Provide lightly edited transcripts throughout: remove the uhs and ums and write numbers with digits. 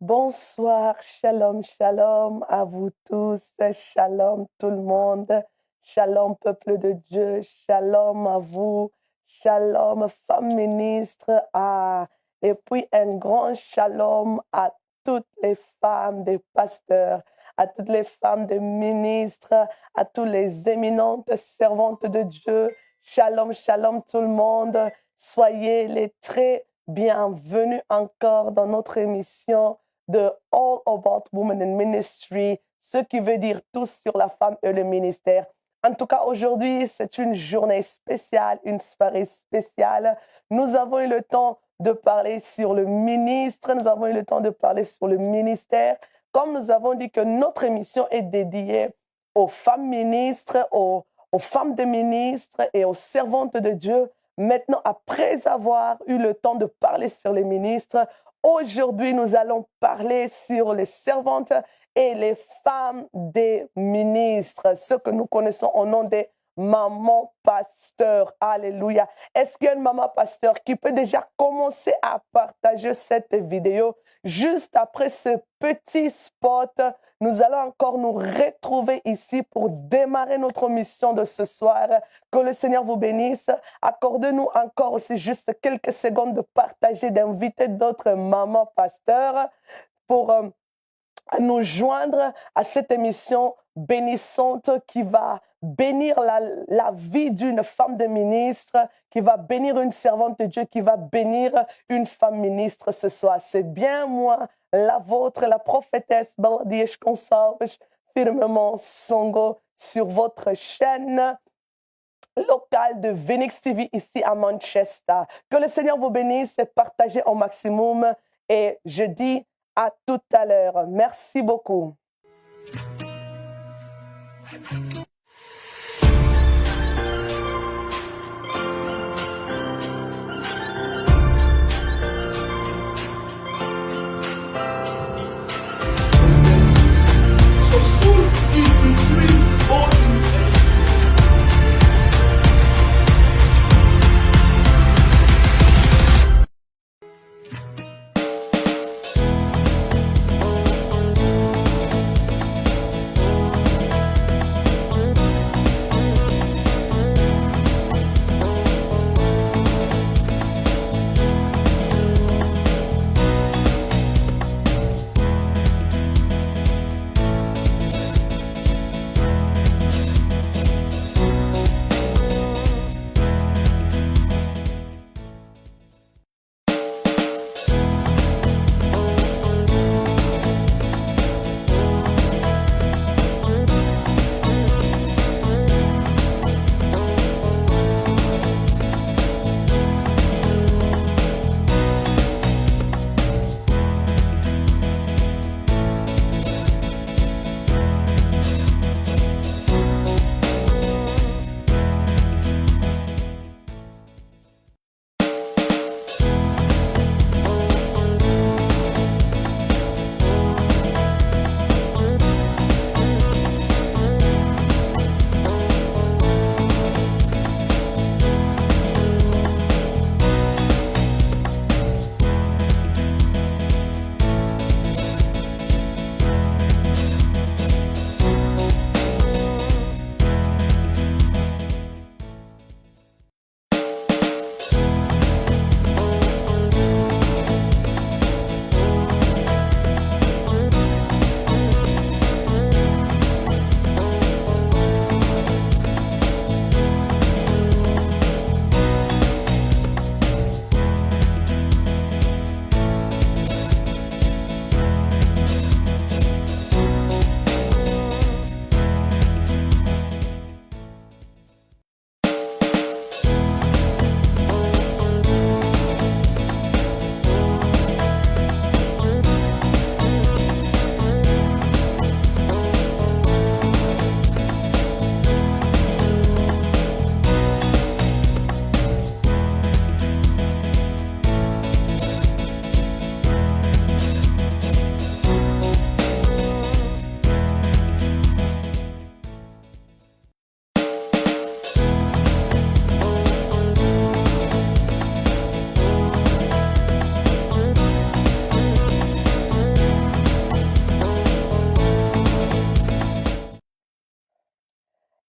Bonsoir, shalom, shalom à vous tous, shalom tout le monde, shalom peuple de Dieu, shalom à vous, shalom femme ministre, et puis un grand shalom à toutes les femmes des pasteurs, à toutes les femmes des ministres, à toutes les éminentes servantes de Dieu, shalom, shalom tout le monde, soyez les très bienvenus encore dans notre émission de All About Women in Ministry, ce qui veut dire tout sur la femme et le ministère. En tout cas, aujourd'hui, c'est une journée spéciale, une soirée spéciale. Nous avons eu le temps de parler sur le ministre, nous avons eu le temps de parler sur le ministère. Comme nous avons dit que notre émission est dédiée aux femmes ministres, aux femmes de ministres et aux servantes de Dieu. Maintenant, après avoir eu le temps de parler sur les ministres, aujourd'hui, nous allons parler sur les servantes et les femmes des ministres, ce que nous connaissons au nom des mamans pasteurs. Alléluia. Est-ce qu'il y a une maman pasteur qui peut déjà commencer à partager cette vidéo? Juste après ce petit spot, nous allons encore nous retrouver ici pour démarrer notre mission de ce soir. Que le Seigneur vous bénisse. Accordez-nous encore aussi juste quelques secondes de partager, d'inviter d'autres mamans pasteurs pour nous joindre à cette émission bénissante qui va bénir la vie d'une femme de ministre, qui va bénir une servante de Dieu, qui va bénir une femme ministre ce soir. C'est bien moi, la vôtre, la prophétesse Baladiesh Consalves, firmement Songo, sur votre chaîne locale de Phoenix TV ici à Manchester. Que le Seigneur vous bénisse et partagez au maximum. Et je dis à tout à l'heure. Merci beaucoup.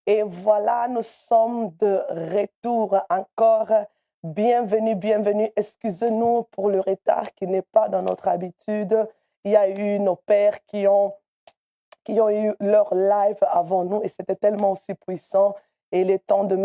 Et voilà, nous sommes de retour encore. Bienvenue, bienvenue. Excusez-nous pour le retard qui n'est pas dans notre habitude. Il y a eu nos pères qui ont eu leur live avant nous et c'était tellement aussi puissant. Et il est temps de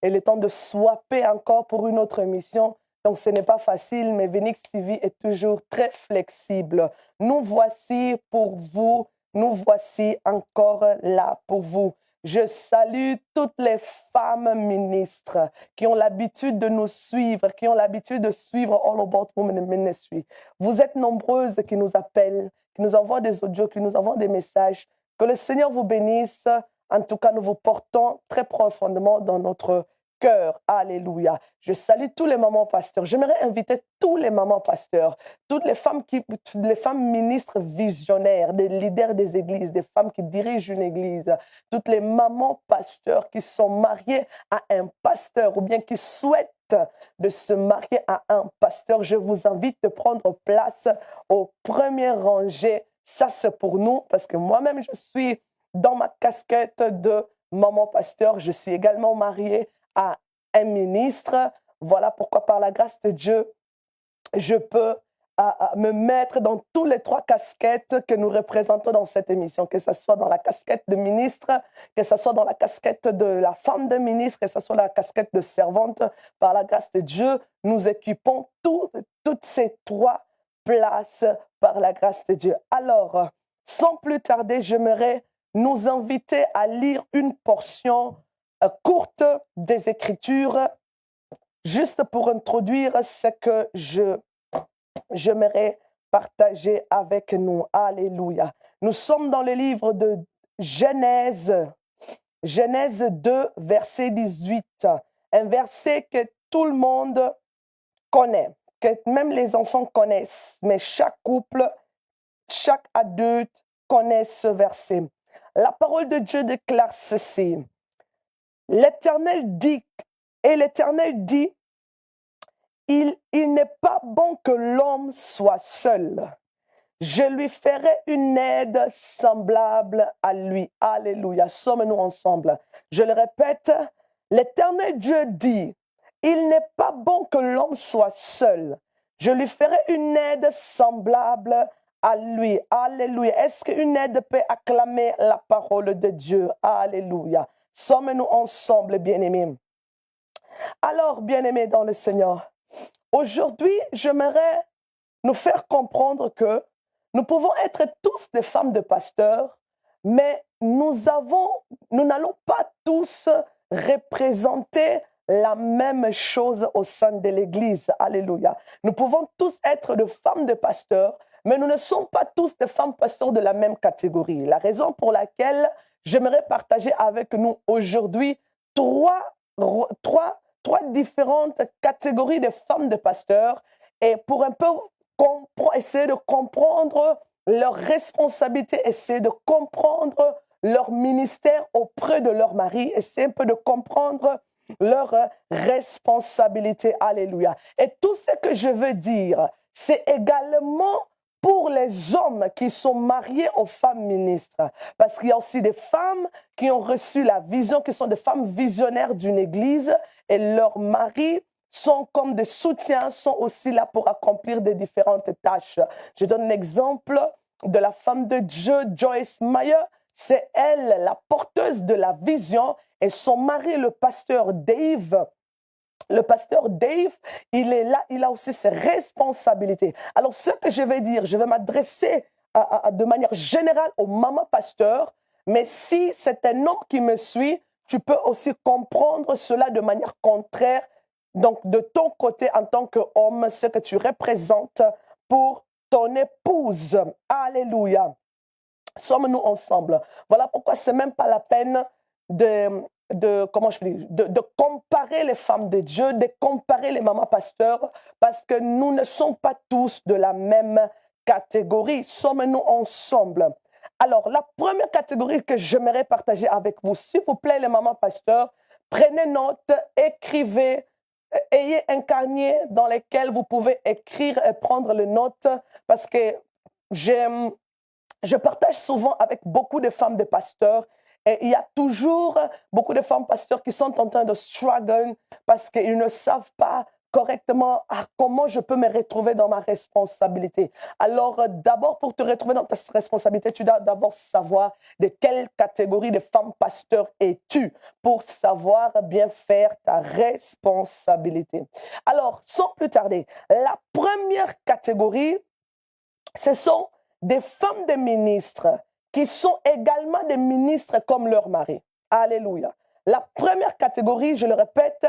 il est temps de swapper encore pour une autre émission. Donc, ce n'est pas facile, mais Venix TV est toujours très flexible. Nous voici pour vous. Nous voici encore là pour vous. Je salue toutes les femmes ministres qui ont l'habitude de nous suivre, qui ont l'habitude de suivre All About Women Ministry. Vous êtes nombreuses qui nous appellent, qui nous envoient des audios, qui nous envoient des messages. Que le Seigneur vous bénisse. En tout cas, nous vous portons très profondément dans notre cœur. Alléluia. Je salue tous les mamans pasteurs. J'aimerais inviter tous les mamans pasteurs, toutes les femmes ministres visionnaires, des leaders des églises, des femmes qui dirigent une église, toutes les mamans pasteurs qui sont mariées à un pasteur ou bien qui souhaitent de se marier à un pasteur. Je vous invite de prendre place au premier rangée. Ça, c'est pour nous parce que moi-même, je suis dans ma casquette de maman pasteur. Je suis également mariée à un ministre. Voilà pourquoi, par la grâce de Dieu, je peux me mettre dans tous les trois casquettes que nous représentons dans cette émission, que ce soit dans la casquette de ministre, que ce soit dans la casquette de la femme de ministre, que ce soit dans la casquette de servante. Par la grâce de Dieu, nous équipons toutes ces trois places par la grâce de Dieu. Alors, sans plus tarder, j'aimerais nous inviter à lire une portion courte des Écritures, juste pour introduire ce que j'aimerais partager avec nous. Alléluia. Nous sommes dans le livre de Genèse, Genèse 2, verset 18. Un verset que tout le monde connaît, que même les enfants connaissent, mais chaque couple, chaque adulte connaît ce verset. La parole de Dieu déclare ceci. L'Éternel dit, il n'est pas bon que l'homme soit seul. Je lui ferai une aide semblable à lui. Alléluia. Sommes-nous ensemble. Je le répète, l'Éternel Dieu dit, il n'est pas bon que l'homme soit seul. Je lui ferai une aide semblable à lui. Alléluia. Est-ce qu'une aide peut acclamer la parole de Dieu? Alléluia. Sommes-nous ensemble, bien-aimés? Alors, bien-aimés dans le Seigneur, aujourd'hui, j'aimerais nous faire comprendre que nous pouvons être tous des femmes de pasteurs, mais nous n'allons pas tous représenter la même chose au sein de l'Église. Alléluia. Nous pouvons tous être des femmes de pasteurs, mais nous ne sommes pas tous des femmes pasteurs de la même catégorie. La raison pour laquelle j'aimerais partager avec nous aujourd'hui trois différentes catégories de femmes de pasteurs et pour un peu essayer de comprendre leurs responsabilités, essayer de comprendre leur ministère auprès de leur mari, essayer un peu de comprendre leurs responsabilités. Alléluia. Et tout ce que je veux dire, c'est également pour les hommes qui sont mariés aux femmes ministres. Parce qu'il y a aussi des femmes qui ont reçu la vision, qui sont des femmes visionnaires d'une église et leurs maris sont comme des soutiens, sont aussi là pour accomplir des différentes tâches. Je donne un exemple de la femme de Dieu, Joyce Meyer. C'est elle, la porteuse de la vision, et son mari, le pasteur Dave. Le pasteur Dave, il est là, il a aussi ses responsabilités. Alors, ce que je vais dire, je vais m'adresser de manière générale aux mamans pasteurs, mais si c'est un homme qui me suit, tu peux aussi comprendre cela de manière contraire. Donc, de ton côté, en tant qu'homme, ce que tu représentes pour ton épouse. Alléluia. Sommes-nous ensemble? Voilà pourquoi ce n'est même pas la peine de comparer les femmes de Dieu, de comparer les mamans pasteurs, parce que nous ne sommes pas tous de la même catégorie. Sommes-nous ensemble? Alors, la première catégorie que j'aimerais partager avec vous, s'il vous plaît, les mamans pasteurs, prenez note, écrivez, ayez un carnet dans lequel vous pouvez écrire et prendre les notes, parce que je partage souvent avec beaucoup de femmes de pasteurs Et il y a toujours beaucoup de femmes pasteurs qui sont en train de struggle parce qu'ils ne savent pas correctement comment je peux me retrouver dans ma responsabilité. Alors, d'abord, pour te retrouver dans ta responsabilité, tu dois d'abord savoir de quelle catégorie de femmes pasteurs es-tu pour savoir bien faire ta responsabilité. Alors, sans plus tarder, la première catégorie, ce sont des femmes de ministres qui sont également des ministres comme leur mari. Alléluia. La première catégorie, je le répète,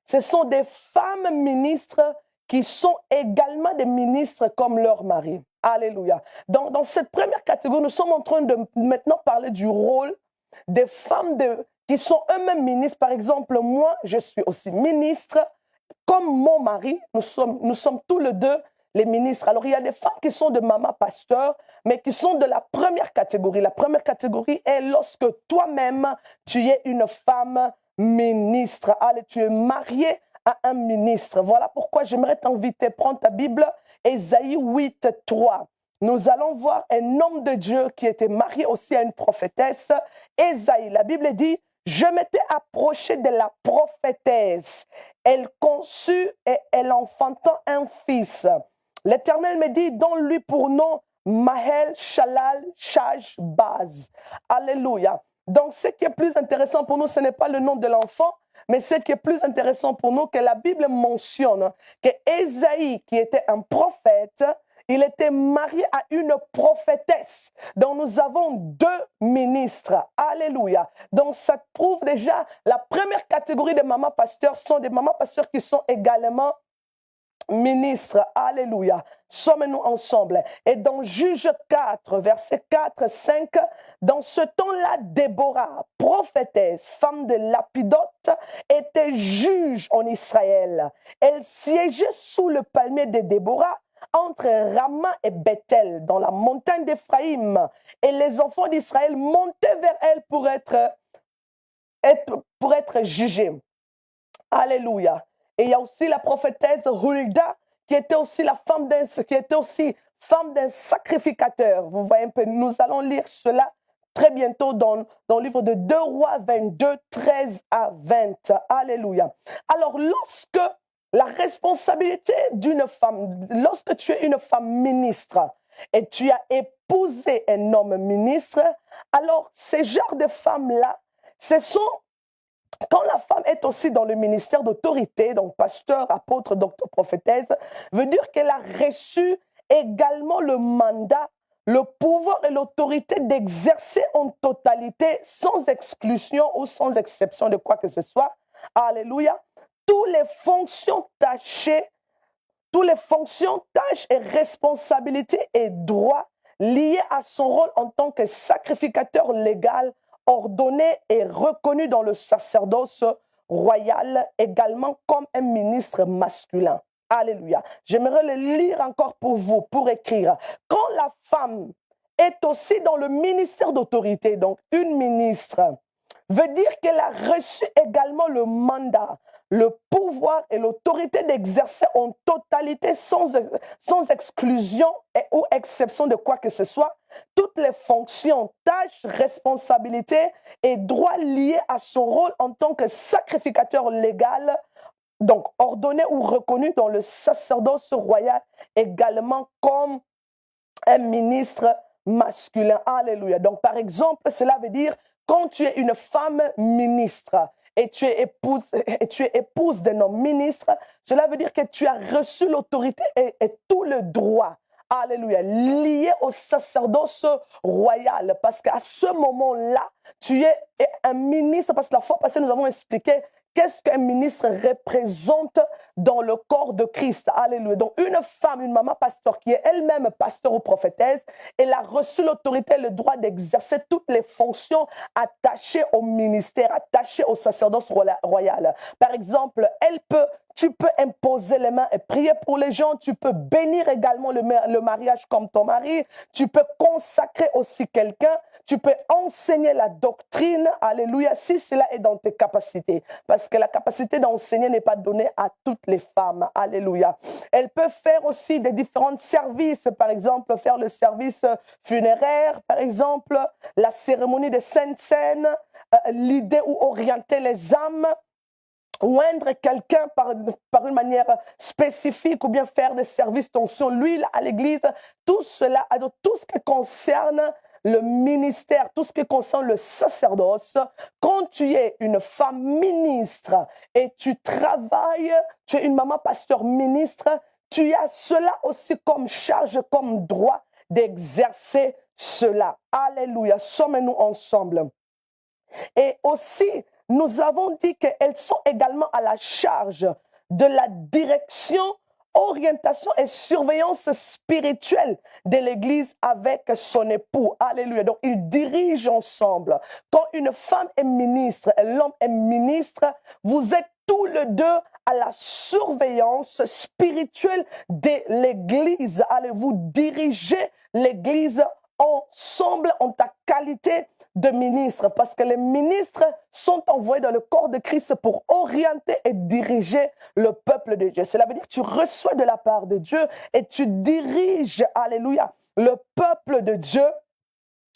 ce sont des femmes ministres qui sont également des ministres comme leur mari. Alléluia. Dans cette première catégorie, nous sommes en train de maintenant parler du rôle des femmes qui sont eux-mêmes ministres. Par exemple, moi, je suis aussi ministre, comme mon mari, nous sommes tous les deux les ministres. Alors, il y a des femmes qui sont de maman pasteur, mais qui sont de la première catégorie. La première catégorie est lorsque toi-même, tu es une femme ministre. Allez, tu es mariée à un ministre. Voilà pourquoi j'aimerais t'inviter, prends ta Bible, Ésaïe 8, 3. Nous allons voir un homme de Dieu qui était marié aussi à une prophétesse. Ésaïe, la Bible dit, je m'étais approché de la prophétesse. Elle conçut et elle enfanta un fils. L'Éternel me dit, donne-lui pour nom Mahel, Shalal, Shaj, Baz. Alléluia. Donc, ce qui est plus intéressant pour nous, ce n'est pas le nom de l'enfant, mais ce qui est plus intéressant pour nous, que la Bible mentionne que Ésaïe, qui était un prophète, il était marié à une prophétesse. Donc, nous avons deux ministres. Alléluia. Donc, ça prouve déjà la première catégorie des mamans pasteurs sont des mamans pasteurs qui sont également ministres. Alléluia. Sommes-nous ensemble. Et dans Juge 4, versets 4, 5, dans ce temps-là, Déborah, prophétesse, femme de Lapidote, était juge en Israël. Elle siégeait sous le palmier de Déborah, entre Rama et Bethel, dans la montagne d'Éphraïm. Et les enfants d'Israël montaient vers elle pour être jugés. Alléluia. Et il y a aussi la prophétesse Hulda, qui était aussi femme d'un sacrificateur. Vous voyez un peu, nous allons lire cela très bientôt dans le livre de 2 Rois 22, 13 à 20. Alléluia. Alors, lorsque la responsabilité d'une femme, lorsque tu es une femme ministre et tu as épousé un homme ministre, alors ces genres de femmes-là, ce sont, quand la femme est aussi dans le ministère d'autorité, donc pasteur, apôtre, docteur, prophétesse, veut dire qu'elle a reçu également le mandat, le pouvoir et l'autorité d'exercer en totalité, sans exclusion ou sans exception de quoi que ce soit. Alléluia. Toutes les fonctions, tâches et responsabilités et droits liés à son rôle en tant que sacrificateur légal, ordonné et reconnu dans le sacerdoce royal, également comme un ministre masculin. Alléluia. J'aimerais le lire encore pour vous, pour écrire. Quand la femme est aussi dans le ministère d'autorité, donc une ministre, veut dire qu'elle a reçu également le mandat, le pouvoir et l'autorité d'exercer en totalité, sans exclusion ou exception de quoi que ce soit, toutes les fonctions, tâches, responsabilités et droits liés à son rôle en tant que sacrificateur légal, donc ordonné ou reconnu dans le sacerdoce royal, également comme un ministre masculin. Alléluia. Donc, par exemple, cela veut dire quand tu es une femme ministre et tu es épouse d'un homme ministre, cela veut dire que tu as reçu l'autorité et tout le droit, alléluia, lié au sacerdoce royal. Parce qu'à ce moment-là, tu es un ministre, parce que la fois passée, nous avons expliqué qu'est-ce qu'un ministre représente dans le corps de Christ. Alléluia. Donc, une femme, une maman pasteur qui est elle-même pasteur ou prophétesse, elle a reçu l'autorité et le droit d'exercer toutes les fonctions attachées au ministère, attachées au sacerdoce royal. Par exemple, elle peut tu peux imposer les mains et prier pour les gens, tu peux bénir également le mariage comme ton mari, tu peux consacrer aussi quelqu'un, tu peux enseigner la doctrine, alléluia, si cela est dans tes capacités. Parce que la capacité d'enseigner n'est pas donnée à toutes les femmes, alléluia. Elles peuvent faire aussi des différents services, par exemple, faire le service funéraire, par exemple, la cérémonie des Saintes Seines, l'idée ou orienter les âmes, oindre quelqu'un par une manière spécifique ou bien faire des services d'onction, l'huile à l'église, tout cela, alors tout ce qui concerne le ministère, tout ce qui concerne le sacerdoce, quand tu es une femme ministre et tu travailles, tu es une maman pasteur ministre, tu as cela aussi comme charge, comme droit d'exercer cela. Alléluia, sommes-nous ensemble. Et aussi, nous avons dit qu'elles sont également à la charge de la direction, orientation et surveillance spirituelle de l'Église avec son époux. Alléluia. Donc, ils dirigent ensemble. Quand une femme est ministre et l'homme est ministre, vous êtes tous les deux à la surveillance spirituelle de l'Église. Allez, vous dirigez l'Église ensemble en ta qualité de ministre, parce que les ministres sont envoyés dans le corps de Christ pour orienter et diriger le peuple de Dieu. Cela veut dire que tu reçois de la part de Dieu et tu diriges, alléluia, le peuple de Dieu.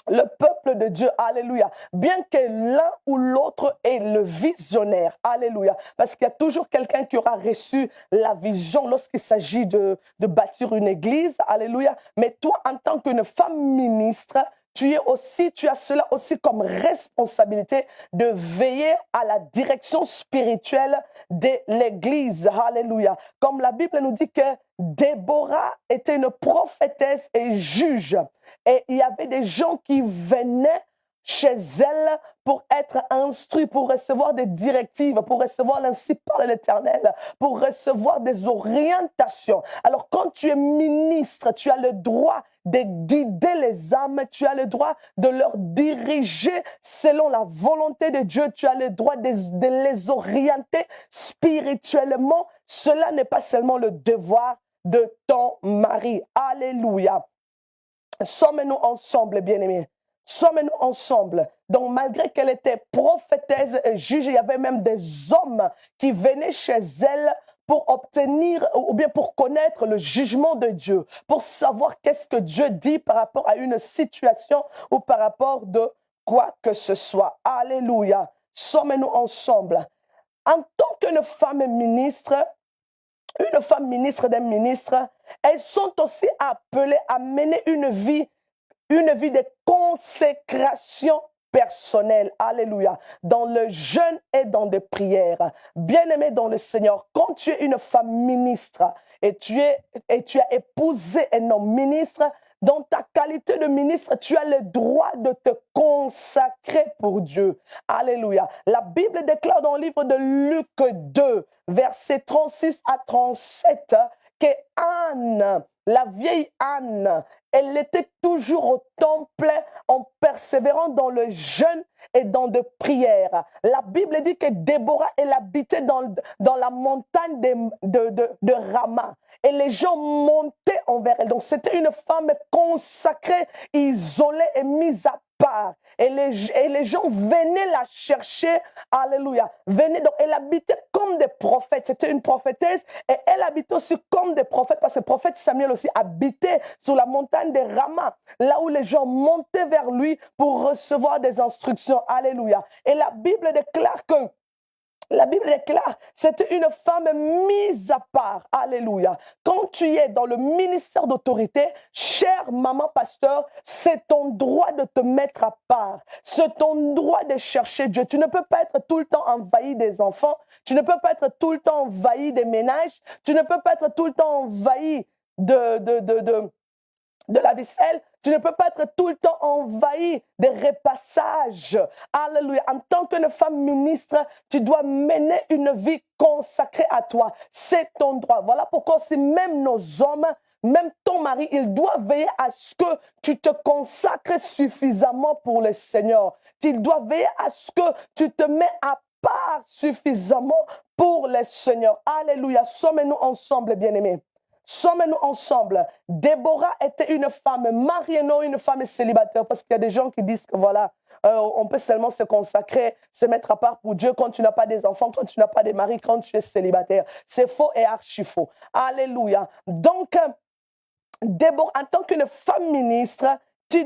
Le peuple de Dieu, alléluia, bien que l'un ou l'autre est le visionnaire, alléluia, parce qu'il y a toujours quelqu'un qui aura reçu la vision lorsqu'il s'agit de bâtir une église, alléluia, mais toi, en tant qu'une femme ministre, tu as cela aussi comme responsabilité de veiller à la direction spirituelle de l'Église. Alléluia. Comme la Bible nous dit que Déborah était une prophétesse et juge. Et il y avait des gens qui venaient chez elle pour être instruits, pour recevoir des directives, pour recevoir l'ainsi parle l'Éternel, pour recevoir des orientations. Alors quand tu es ministre, tu as le droit de guider les âmes, tu as le droit de leur diriger selon la volonté de Dieu, tu as le droit de les orienter spirituellement. Cela n'est pas seulement le devoir de ton mari. Alléluia. Sommes-nous ensemble, bien-aimés? Sommes-nous ensemble? Donc, malgré qu'elle était prophétesse et juge, il y avait même des hommes qui venaient chez elle pour obtenir ou bien pour connaître le jugement de Dieu, pour savoir qu'est-ce que Dieu dit par rapport à une situation ou par rapport de quoi que ce soit. Alléluia. Sommes-nous ensemble? En tant qu'une femme ministre, une femme ministre d'un ministre, elles sont aussi appelées à mener une vie de consécration personnelle, alléluia, dans le jeûne et dans des prières. Bien-aimé dans le Seigneur, quand tu es une femme ministre et tu as épousé un homme ministre, dans ta qualité de ministre, tu as le droit de te consacrer pour Dieu. Alléluia. La Bible déclare dans le livre de Luc 2, versets 36 à 37, que Anne, la vieille Anne, elle était toujours au temple en persévérant dans le jeûne et dans des prières. La Bible dit que Déborah, elle habitait dans la montagne de Rama. Et les gens montaient envers elle. Donc c'était une femme consacrée, isolée et mise à part. Et les gens venaient la chercher. Alléluia. Venaient, donc elle habitait comme des prophètes. C'était une prophétesse et elle habitait aussi comme des prophètes parce que le prophète Samuel aussi habitait sur la montagne de Rama, là où les gens montaient vers lui pour recevoir des instructions. Alléluia. Et la Bible déclare que c'était une femme mise à part. Alléluia. Quand tu es dans le ministère d'autorité, chère maman pasteur, c'est ton droit de te mettre à part. C'est ton droit de chercher Dieu. Tu ne peux pas être tout le temps envahi des enfants. Tu ne peux pas être tout le temps envahi des ménages. Tu ne peux pas être tout le temps envahi de la vaisselle. Tu ne peux pas être tout le temps envahi des repassages. Alléluia. En tant qu'une femme ministre, tu dois mener une vie consacrée à toi. C'est ton droit. Voilà pourquoi si même nos hommes, même ton mari, il doit veiller à ce que tu te consacres suffisamment pour le Seigneur. Il doit veiller à ce que tu te mets à part suffisamment pour le Seigneur. Alléluia. Sommes-nous ensemble, bien-aimés. Sommes-nous ensemble. Déborah était une femme mariée, non une femme célibataire, parce qu'il y a des gens qui disent que voilà, on peut seulement se consacrer, se mettre à part pour Dieu quand tu n'as pas des enfants, quand tu n'as pas de mari, quand tu es célibataire. C'est faux et archi faux. Alléluia. Donc, Déborah, en tant qu'une femme ministre, tu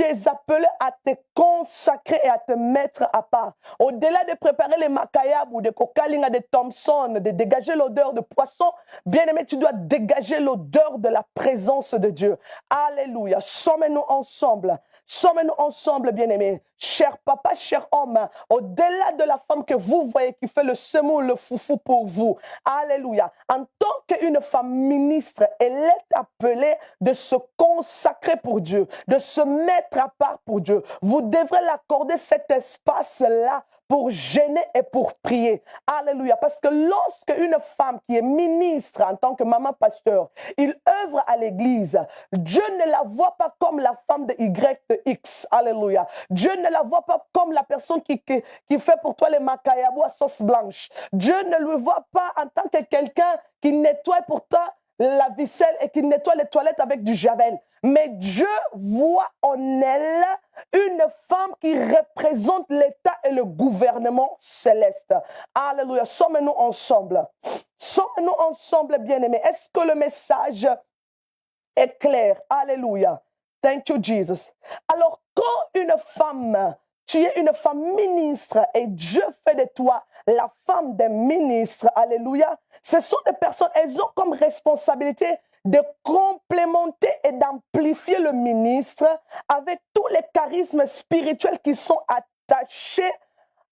es appelé à te consacrer et à te mettre à part. Au-delà de préparer les macayab ou de cocalinga de Thompson, de dégager l'odeur de poisson, bien aimé, tu dois dégager l'odeur de la présence de Dieu. Alléluia. Sommes-nous ensemble. Sommes-nous ensemble, bien-aimés. Cher papa, cher homme, au-delà de la femme que vous voyez qui fait le semoule, le foufou pour vous. Alléluia. En tant qu'une femme ministre, elle est appelée de se consacrer pour Dieu, de se mettre à part pour Dieu. Vous devrez l'accorder cet espace-là pour gêner et pour prier. Alléluia. Parce que lorsque une femme qui est ministre en tant que maman pasteur, il œuvre à l'église, Dieu ne la voit pas comme la femme de Y, de X. Alléluia. Dieu ne la voit pas comme la personne qui fait pour toi les macayabou à sauce blanche. Dieu ne le voit pas en tant que quelqu'un qui nettoie pour toi la vaisselle et qui nettoie les toilettes avec du javel. Mais Dieu voit en elle une femme qui représente l'État et le gouvernement céleste. Alléluia. Sommes-nous ensemble? Sommes-nous ensemble, bien-aimés? Est-ce que le message est clair? Alléluia. Thank you, Jesus. Alors, quand une femme, tu es une femme ministre et Dieu fait de toi la femme d'un ministre, alléluia, ce sont des personnes, elles ont comme responsabilité de complémenter et d'amplifier le ministre avec tous les charismes spirituels qui sont attachés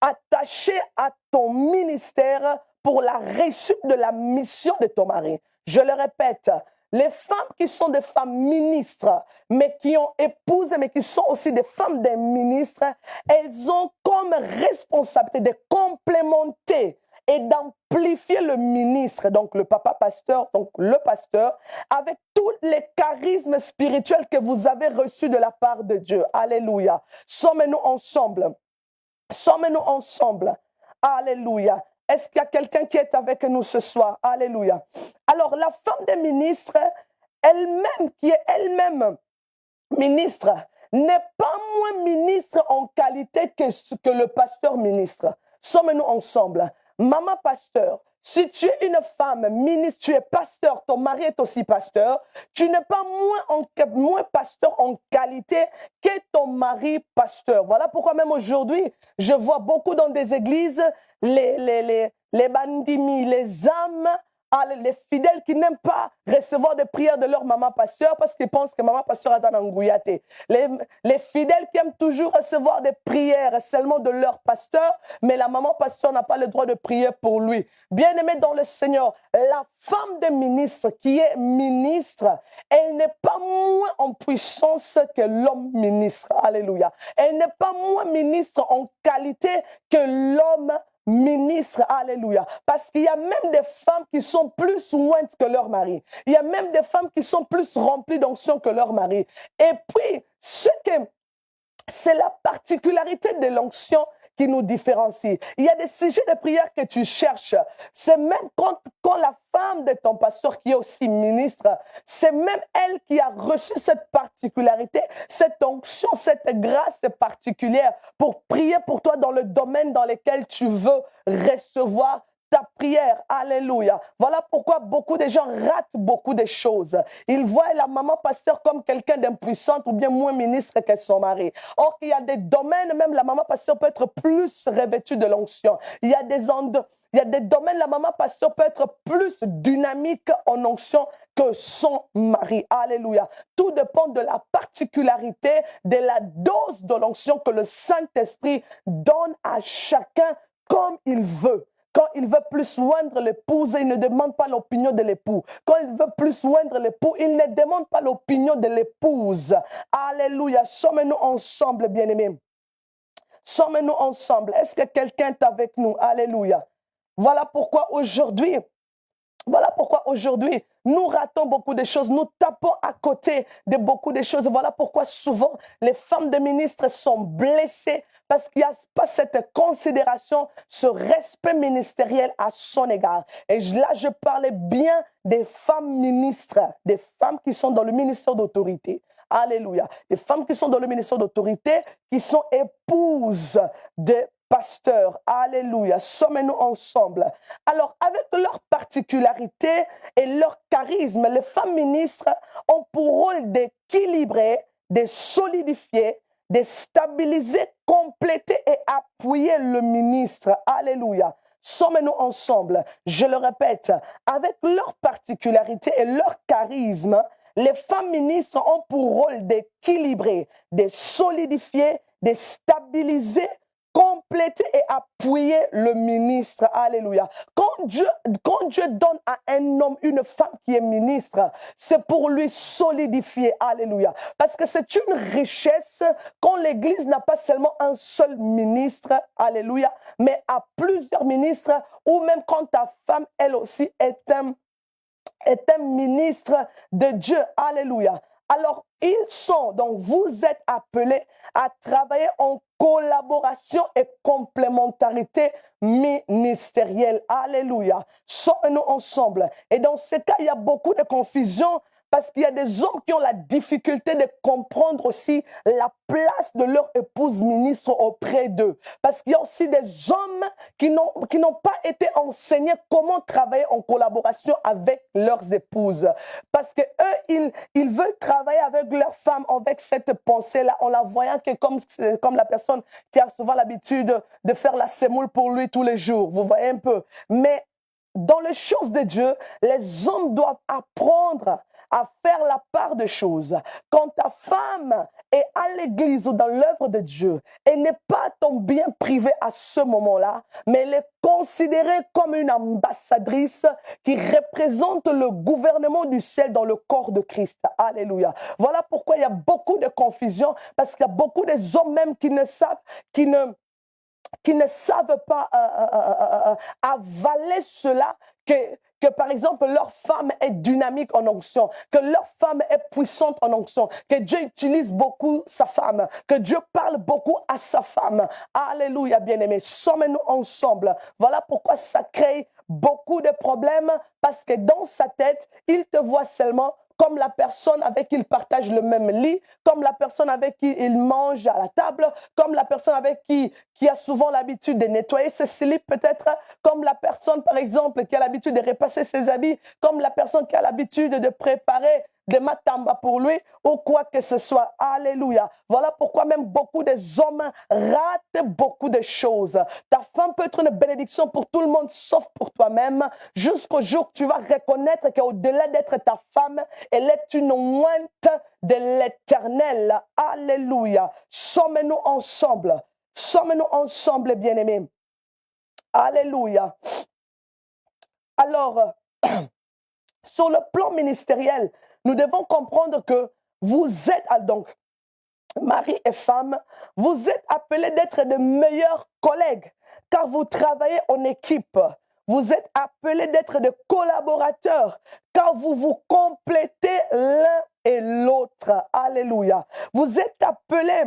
à ton ministère pour la réussite de la mission de ton mari. Je le répète, les femmes qui sont des femmes ministres, mais qui ont épousé, mais qui sont aussi des femmes des ministres, elles ont comme responsabilité de complémenter et d'amplifier le ministre, donc le papa pasteur, donc le pasteur, avec tous les charismes spirituels que vous avez reçus de la part de Dieu. Alléluia. Sommes-nous ensemble? Sommes-nous ensemble? Alléluia. Est-ce qu'il y a quelqu'un qui est avec nous ce soir? Alléluia. Alors, la femme des ministres, elle-même, qui est elle-même ministre, n'est pas moins ministre en qualité que le pasteur ministre. Sommes-nous ensemble? Maman pasteur, si tu es une femme ministre, tu es pasteur, ton mari est aussi pasteur, tu n'es pas moins pasteur en qualité que ton mari pasteur. Voilà pourquoi même aujourd'hui, je vois beaucoup dans des églises les bandimi, les âmes, les fidèles qui n'aiment pas recevoir des prières de leur maman pasteur parce qu'ils pensent que maman pasteur a un engouillaté. Les fidèles qui aiment toujours recevoir des prières seulement de leur pasteur, mais la maman pasteur n'a pas le droit de prier pour lui. Bien-aimé dans le Seigneur, la femme de ministre qui est ministre, elle n'est pas moins en puissance que l'homme ministre. Alléluia. Elle n'est pas moins ministre en qualité que l'homme ministre, alléluia. Parce qu'il y a même des femmes qui sont plus ointes que leur mari. Il y a même des femmes qui sont plus remplies d'onction que leur mari. Et puis, c'est la particularité de l'onction qui nous différencie. Il y a des sujets de prière que tu cherches. C'est même quand la femme de ton pasteur qui est aussi ministre, c'est même elle qui a reçu cette particularité, cette onction, cette grâce particulière pour prier pour toi dans le domaine dans lequel tu veux recevoir ta prière. Alléluia. Voilà pourquoi beaucoup de gens ratent beaucoup de choses. Ils voient la maman pasteur comme quelqu'un d'impuissante ou bien moins ministre que son mari. Or, il y a des domaines, même la maman pasteur peut être plus revêtue de l'onction. Il y a des domaines, la maman pasteur peut être plus dynamique en onction que son mari. Alléluia. Tout dépend de la particularité, de la dose de l'onction que le Saint-Esprit donne à chacun comme il veut. Quand il veut plus oindre l'épouse, il ne demande pas l'opinion de l'époux. Quand il veut plus oindre l'époux, il ne demande pas l'opinion de l'épouse. Alléluia. Sommes-nous ensemble, bien-aimés? Sommes-nous ensemble? Est-ce que quelqu'un est avec nous? Alléluia. Voilà pourquoi aujourd'hui, nous ratons beaucoup de choses, nous tapons à côté de beaucoup de choses. Voilà pourquoi souvent les femmes de ministres sont blessées parce qu'il n'y a pas cette considération, ce respect ministériel à son égard. Et là, je parlais bien des femmes ministres, des femmes qui sont dans le ministère d'autorité. Alléluia. Des femmes qui sont dans le ministère d'autorité, qui sont épouses de pasteurs. Alléluia. Sommes-nous ensemble. Alors, avec leur particularité et leur charisme, les femmes ministres ont pour rôle d'équilibrer, de solidifier, de stabiliser, compléter et appuyer le ministre. Alléluia. Sommes-nous ensemble. Je le répète, avec leur particularité et leur charisme, les femmes ministres ont pour rôle d'équilibrer, de solidifier, de stabiliser, compléter et appuyer le ministre. Alléluia. Quand Dieu donne à un homme une femme qui est ministre, c'est pour lui solidifier. Alléluia. Parce que c'est une richesse quand l'Église n'a pas seulement un seul ministre. Alléluia. Mais a plusieurs ministres, ou même quand ta femme, elle aussi, est un ministre de Dieu. Alléluia. Alors, donc vous êtes appelés à travailler en collaboration et complémentarité ministérielle. Alléluia. Sommes-nous ensemble. Et dans ce cas, il y a beaucoup de confusion parce qu'il y a des hommes qui ont la difficulté de comprendre aussi la place de leur épouse ministre auprès d'eux. Parce qu'il y a aussi des hommes qui n'ont pas été enseignés comment travailler en collaboration avec leurs épouses. Parce que eux, ils veulent travailler avec leur femme avec cette pensée-là, en la voyant que comme la personne qui a souvent l'habitude de faire la semoule pour lui tous les jours. Vous voyez un peu. Mais dans les choses de Dieu, les hommes doivent apprendre à faire la part des choses. Quand ta femme est à l'église ou dans l'œuvre de Dieu, elle n'est pas ton bien privé à ce moment-là, mais elle est considérée comme une ambassadrice qui représente le gouvernement du ciel dans le corps de Christ. Alléluia. Voilà pourquoi il y a beaucoup de confusion, parce qu'il y a beaucoup des hommes même qui ne savent pas avaler cela, que par exemple leur femme est dynamique en onction, que leur femme est puissante en onction, que Dieu utilise beaucoup sa femme, que Dieu parle beaucoup à sa femme. Alléluia, bien-aimés, sommes-nous ensemble. Voilà pourquoi ça crée beaucoup de problèmes, parce que dans sa tête, il te voit seulement comme la personne avec qui il partage le même lit, comme la personne avec qui il mange à la table, comme la personne avec qui a souvent l'habitude de nettoyer ses slips peut-être, comme la personne par exemple qui a l'habitude de repasser ses habits, comme la personne qui a l'habitude de préparer des matamba pour lui ou quoi que ce soit. Alléluia. Voilà pourquoi même beaucoup des hommes ratent beaucoup de choses. Ta femme peut être une bénédiction pour tout le monde sauf pour toi-même, jusqu'au jour où tu vas reconnaître qu'au-delà d'être ta femme, elle est une ointe de l'Éternel. Alléluia. Sommes-nous ensemble. Sommes-nous ensemble, bien-aimés. Alléluia. Alors, sur le plan ministériel, nous devons comprendre que vous êtes, donc, mari et femme, vous êtes appelés d'être de meilleurs collègues, car vous travaillez en équipe. Vous êtes appelés d'être des collaborateurs, car vous vous complétez l'un et l'autre. Alléluia. Vous êtes appelés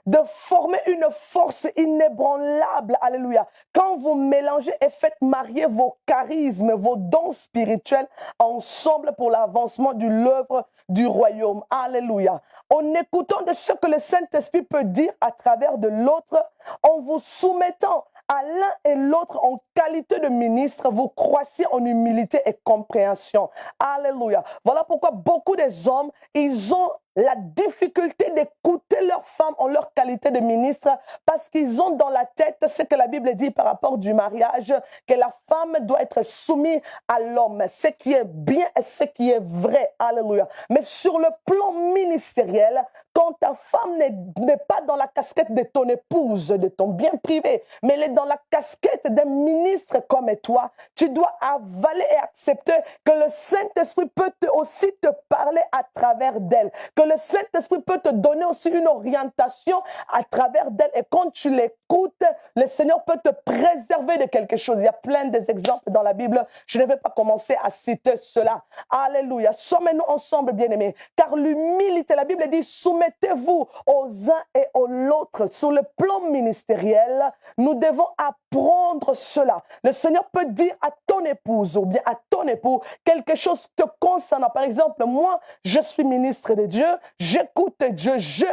de former une force inébranlable. Alléluia. Quand vous mélangez et faites marier vos charismes, vos dons spirituels ensemble pour l'avancement de l'œuvre du royaume. Alléluia. En écoutant de ce que le Saint-Esprit peut dire à travers de l'autre, en vous soumettant à l'un et l'autre en qualité de ministre, vous croissez en humilité et compréhension. Alléluia. Voilà pourquoi beaucoup des hommes, ils ont la difficulté d'écouter leur femme en leur qualité de ministre, parce qu'ils ont dans la tête ce que la Bible dit par rapport du mariage, que la femme doit être soumise à l'homme, ce qui est bien et ce qui est vrai. Alléluia. Mais sur le plan ministériel, quand ta femme n'est pas dans la casquette de ton épouse, de ton bien privé, mais elle est dans la casquette d'un ministre comme toi, tu dois avaler et accepter que le Saint-Esprit peut aussi te parler à travers d'elle, que le Saint-Esprit peut te donner aussi une orientation à travers d'elle. Et quand tu écoutes, le Seigneur peut te préserver de quelque chose. Il y a plein d'exemples dans la Bible. Je ne vais pas commencer à citer cela. Alléluia. Sommez-nous ensemble, bien-aimés. Car l'humilité, la Bible dit, soumettez-vous aux uns et aux autres. Sur le plan ministériel, nous devons apprendre cela. Le Seigneur peut dire à ton épouse ou bien à ton époux quelque chose te concernant. Par exemple, moi, je suis ministre de Dieu, j'écoute Dieu, j'ai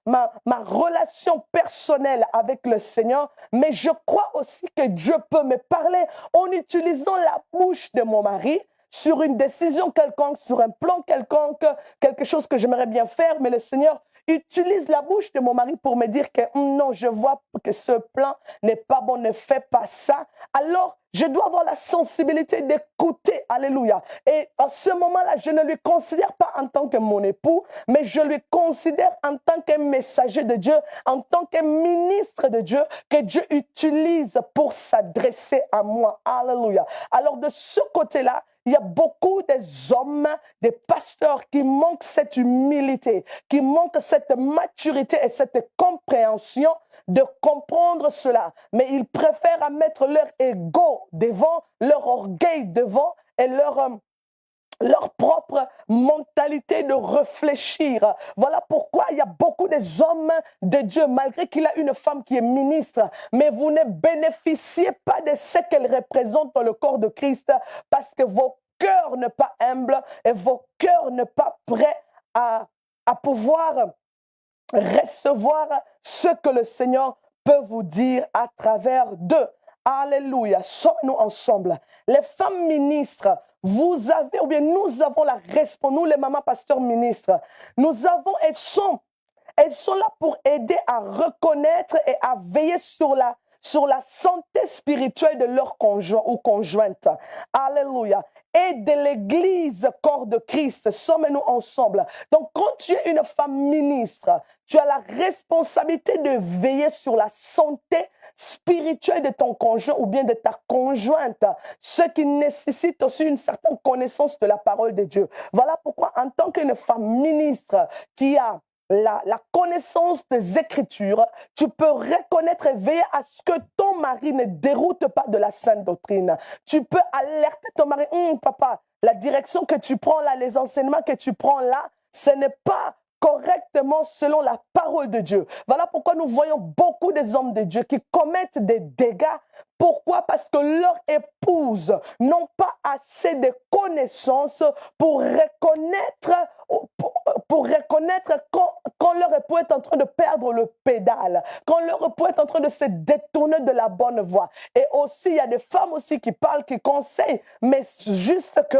ma relation personnelle avec le Seigneur, mais je crois aussi que Dieu peut me parler en utilisant la bouche de mon mari sur une décision quelconque, sur un plan quelconque, quelque chose que j'aimerais bien faire, mais le Seigneur utilise la bouche de mon mari pour me dire que non, je vois que ce plan n'est pas bon, ne fais pas ça. Alors, je dois avoir la sensibilité d'écouter. Alléluia. Et à ce moment-là, je ne lui considère pas en tant que mon époux, mais je lui considère en tant que messager de Dieu, en tant que ministre de Dieu, que Dieu utilise pour s'adresser à moi. Alléluia. Alors, de ce côté-là, il y a beaucoup des hommes, des pasteurs qui manquent cette humilité, qui manquent cette maturité et cette compréhension de comprendre cela. Mais ils préfèrent mettre leur ego devant, leur orgueil devant et leur propre mentalité de réfléchir. Voilà pourquoi il y a beaucoup des hommes de Dieu, malgré qu'il a une femme qui est ministre, mais vous ne bénéficiez pas de ce qu'elle représente dans le corps de Christ, parce que vos cœurs ne sont pas humbles et vos cœurs ne sont pas prêts à pouvoir recevoir ce que le Seigneur peut vous dire à travers d'eux. Alléluia. Sommes-nous ensemble. Les femmes ministres, vous avez, ou bien nous avons la responsabilité, nous les mamans pasteurs ministres, nous avons, elles sont là pour aider à reconnaître et à veiller sur la santé spirituelle de leur conjoint ou conjointe. Alléluia. Et de l'Église, corps de Christ, sommes-nous ensemble. Donc, quand tu es une femme ministre, tu as la responsabilité de veiller sur la santé spirituelle de ton conjoint ou bien de ta conjointe, ce qui nécessite aussi une certaine connaissance de la parole de Dieu. Voilà pourquoi, en tant qu'une femme ministre qui a la connaissance des Écritures, tu peux reconnaître et veiller à ce que ton mari ne déroute pas de la sainte doctrine. Tu peux alerter ton mari, papa, la direction que tu prends là, les enseignements que tu prends là, ce n'est pas correctement selon la parole de Dieu. Voilà pourquoi nous voyons beaucoup des hommes de Dieu qui commettent des dégâts. Pourquoi? Parce que leurs épouses n'ont pas assez de connaissances pour reconnaître quand leur époux est en train de perdre le pédale, quand leur époux est en train de se détourner de la bonne voie. Et aussi, il y a des femmes aussi qui parlent, qui conseillent, mais juste que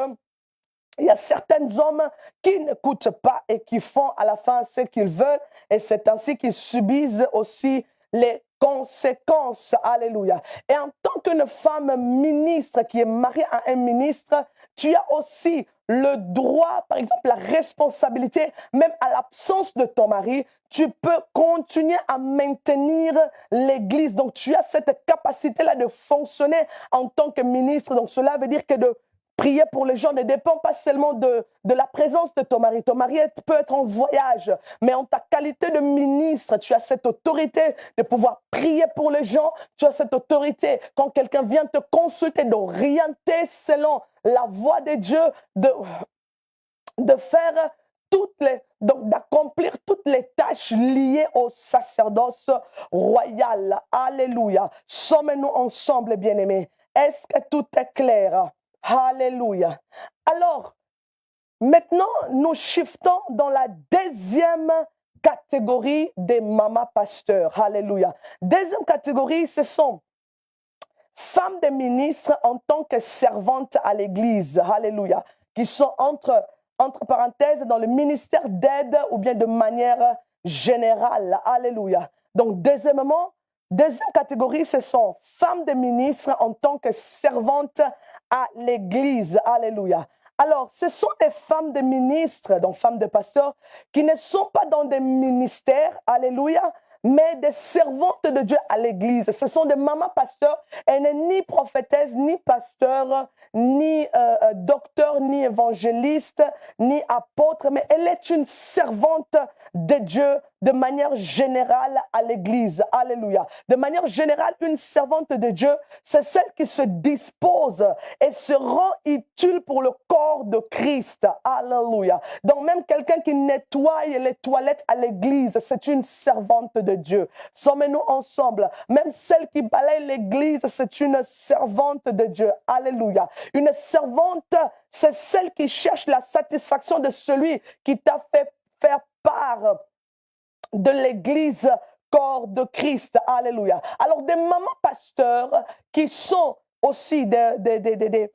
il y a certains hommes qui n'écoutent pas et qui font à la fin ce qu'ils veulent, et c'est ainsi qu'ils subissent aussi les conséquences. Alléluia. Et en tant qu'une femme ministre qui est mariée à un ministre, tu as aussi le droit, par exemple, la responsabilité, même à l'absence de ton mari, tu peux continuer à maintenir l'Église. Donc, tu as cette capacité-là de fonctionner en tant que ministre. Donc, cela veut dire que de prier pour les gens ne dépend pas seulement de la présence de ton mari. Ton mari peut être en voyage, mais en ta qualité de ministre, tu as cette autorité de pouvoir prier pour les gens. Tu as cette autorité, quand quelqu'un vient te consulter, d'orienter selon la voie de Dieu, de faire donc d'accomplir toutes les tâches liées au sacerdoce royal. Alléluia. Sommes-nous ensemble, bien-aimés? Est-ce que tout est clair? Alléluia. Alors, maintenant, nous shiftons dans la deuxième catégorie des mamas pasteurs. Alléluia. Deuxième catégorie, ce sont femmes de ministres en tant que servantes à l'Église. Alléluia. Qui sont entre parenthèses dans le ministère d'aide ou bien de manière générale. Alléluia. Donc, deuxième catégorie, ce sont femmes de ministres en tant que servantes à l'Église. Alléluia. Alors, ce sont des femmes de ministres, donc femmes de pasteurs, qui ne sont pas dans des ministères, alléluia, mais des servantes de Dieu à l'Église. Ce sont des mamans pasteurs. Elle n'est ni prophétesse, ni pasteur, ni docteur, ni évangéliste, ni apôtre, mais elle est une servante de Dieu de manière générale à l'Église. Alléluia. De manière générale, une servante de Dieu, c'est celle qui se dispose et se rend utile pour le corps de Christ. Alléluia. Donc même quelqu'un qui nettoie les toilettes à l'église, c'est une servante de Dieu. Sommes-nous ensemble. Même celle qui balaye l'église, c'est une servante de Dieu. Alléluia. Une servante, c'est celle qui cherche la satisfaction de celui qui t'a fait faire part de l'église, corps de Christ. Alléluia. Alors des mamans pasteurs qui sont aussi des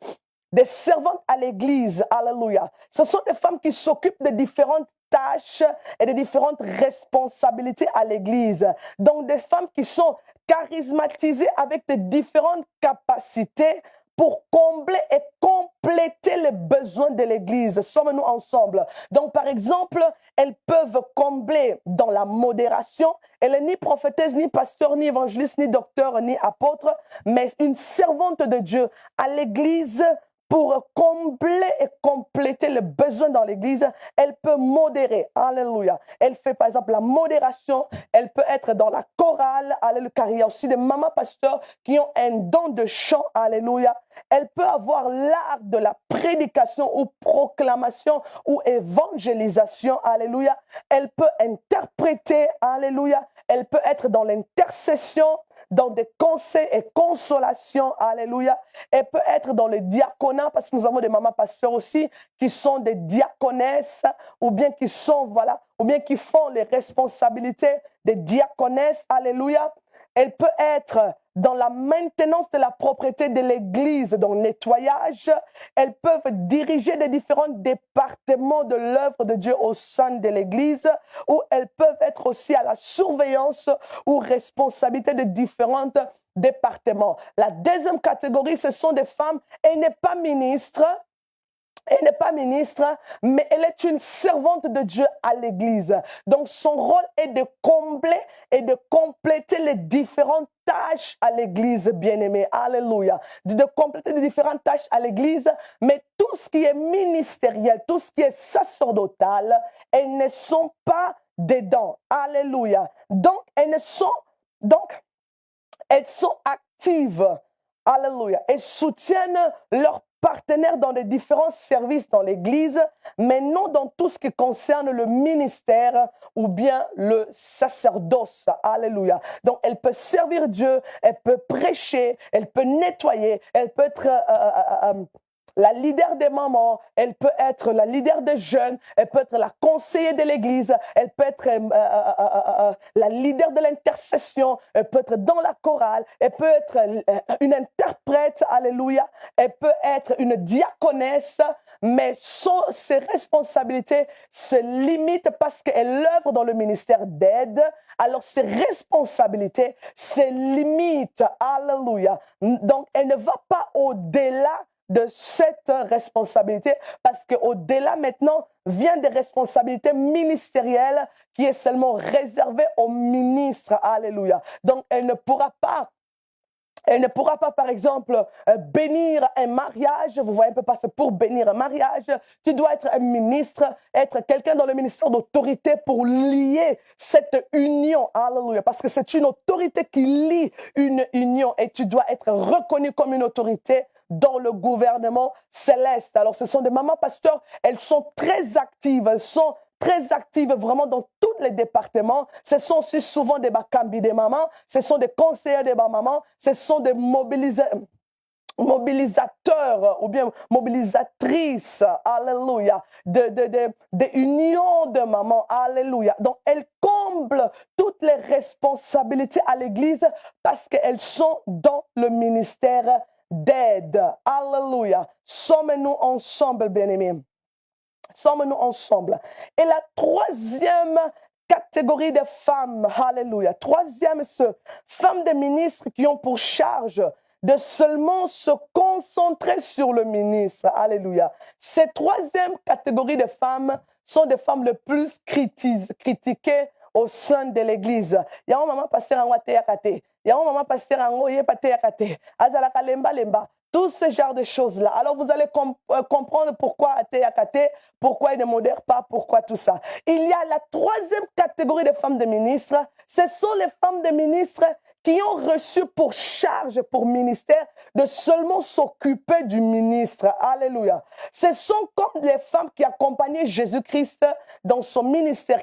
servantes à l'église, alléluia. Ce sont des femmes qui s'occupent de différentes tâches et de différentes responsabilités à l'église. Donc des femmes qui sont charismatisées avec de différentes capacités pour combler et compléter les besoins de l'église. Sommes-nous ensemble? Donc par exemple, elles peuvent combler dans la modération. Elle n'est ni prophétesse, ni pasteur, ni évangéliste, ni docteur, ni apôtre, mais une servante de Dieu à l'église. Pour combler et compléter les besoins dans l'église, elle peut modérer. Alléluia. Elle fait par exemple la modération. Elle peut être dans la chorale. Alléluia. Car il y a aussi des mamans pasteurs qui ont un don de chant. Alléluia. Elle peut avoir l'art de la prédication ou proclamation ou évangélisation. Alléluia. Elle peut interpréter. Alléluia. Elle peut être dans l'intercession, dans des conseils et consolations, alléluia. Elle peut être dans le diaconat, parce que nous avons des mamans pasteurs aussi, qui sont des diaconesses, ou bien qui sont, voilà, ou bien qui font les responsabilités des diaconesses, alléluia. Elle peut être dans la maintenance de la propriété de l'église, dans le nettoyage. Elles peuvent diriger les différents départements de l'œuvre de Dieu au sein de l'église, ou elles peuvent être aussi à la surveillance ou responsabilité de différents départements. La deuxième catégorie, ce sont des femmes, elle n'est pas ministre. Elle n'est pas ministre, mais elle est une servante de Dieu à l'église. Donc, son rôle est de combler et de compléter les différentes tâches à l'église, bien-aimée. Alléluia. De compléter les différentes tâches à l'église, mais tout ce qui est ministériel, tout ce qui est sacerdotal, elles ne sont pas dedans. Alléluia. Donc, elles sont actives. Alléluia. Elles soutiennent leurs partenaires dans les différents services dans l'église, mais non dans tout ce qui concerne le ministère ou bien le sacerdoce. Alléluia. Donc, elle peut servir Dieu, elle peut prêcher, elle peut nettoyer, elle peut être la leader des mamans, elle peut être la leader des jeunes, elle peut être la conseillère de l'église, elle peut être la leader de l'intercession, elle peut être dans la chorale, elle peut être une interprète, alléluia, elle peut être une diaconesse, mais ses responsabilités se limitent parce qu'elle œuvre dans le ministère d'aide, alors ses responsabilités se limitent, alléluia. Donc, elle ne va pas au-delà de cette responsabilité, parce qu'au-delà maintenant vient des responsabilités ministérielles qui est seulement réservée aux ministres. Alléluia. Donc, elle ne pourra pas, par exemple, bénir un mariage. Vous voyez un peu passer pour bénir un mariage. Tu dois être un ministre, être quelqu'un dans le ministère d'autorité pour lier cette union. Alléluia. Parce que c'est une autorité qui lie une union et tu dois être reconnu comme une autorité dans le gouvernement céleste. Alors, ce sont des mamans pasteurs, elles sont très actives, vraiment dans tous les départements. Ce sont aussi souvent des bakambi des mamans, ce sont des conseillers des mamans, ce sont des mobilisateurs ou bien mobilisatrices, alléluia, des unions de mamans, alléluia. Donc, elles comblent toutes les responsabilités à l'église parce qu'elles sont dans le ministère d'aide. Alléluia. Sommes-nous ensemble, bien-aimés? Sommes-nous ensemble? Et la troisième catégorie de femmes, alléluia. Troisième, femmes de ministres qui ont pour charge de seulement se concentrer sur le ministre. Alléluia. Ces troisième catégorie de femmes sont des femmes les plus critiquées au sein de l'église. Il y a un maman pasteur en Watéakate. Il y a un maman pasteur en Oyepate Yakate. Azalaka lemba lemba. Tout ce genre de choses-là. Alors, vous allez comprendre pourquoi athée Akaté, pourquoi ils ne modèrent pas, pourquoi tout ça. Il y a la troisième catégorie de femmes de ministres. Ce sont les femmes de ministres qui ont reçu pour charge, pour ministère, de seulement s'occuper du ministre. Alléluia. Ce sont comme les femmes qui accompagnaient Jésus-Christ dans son ministère,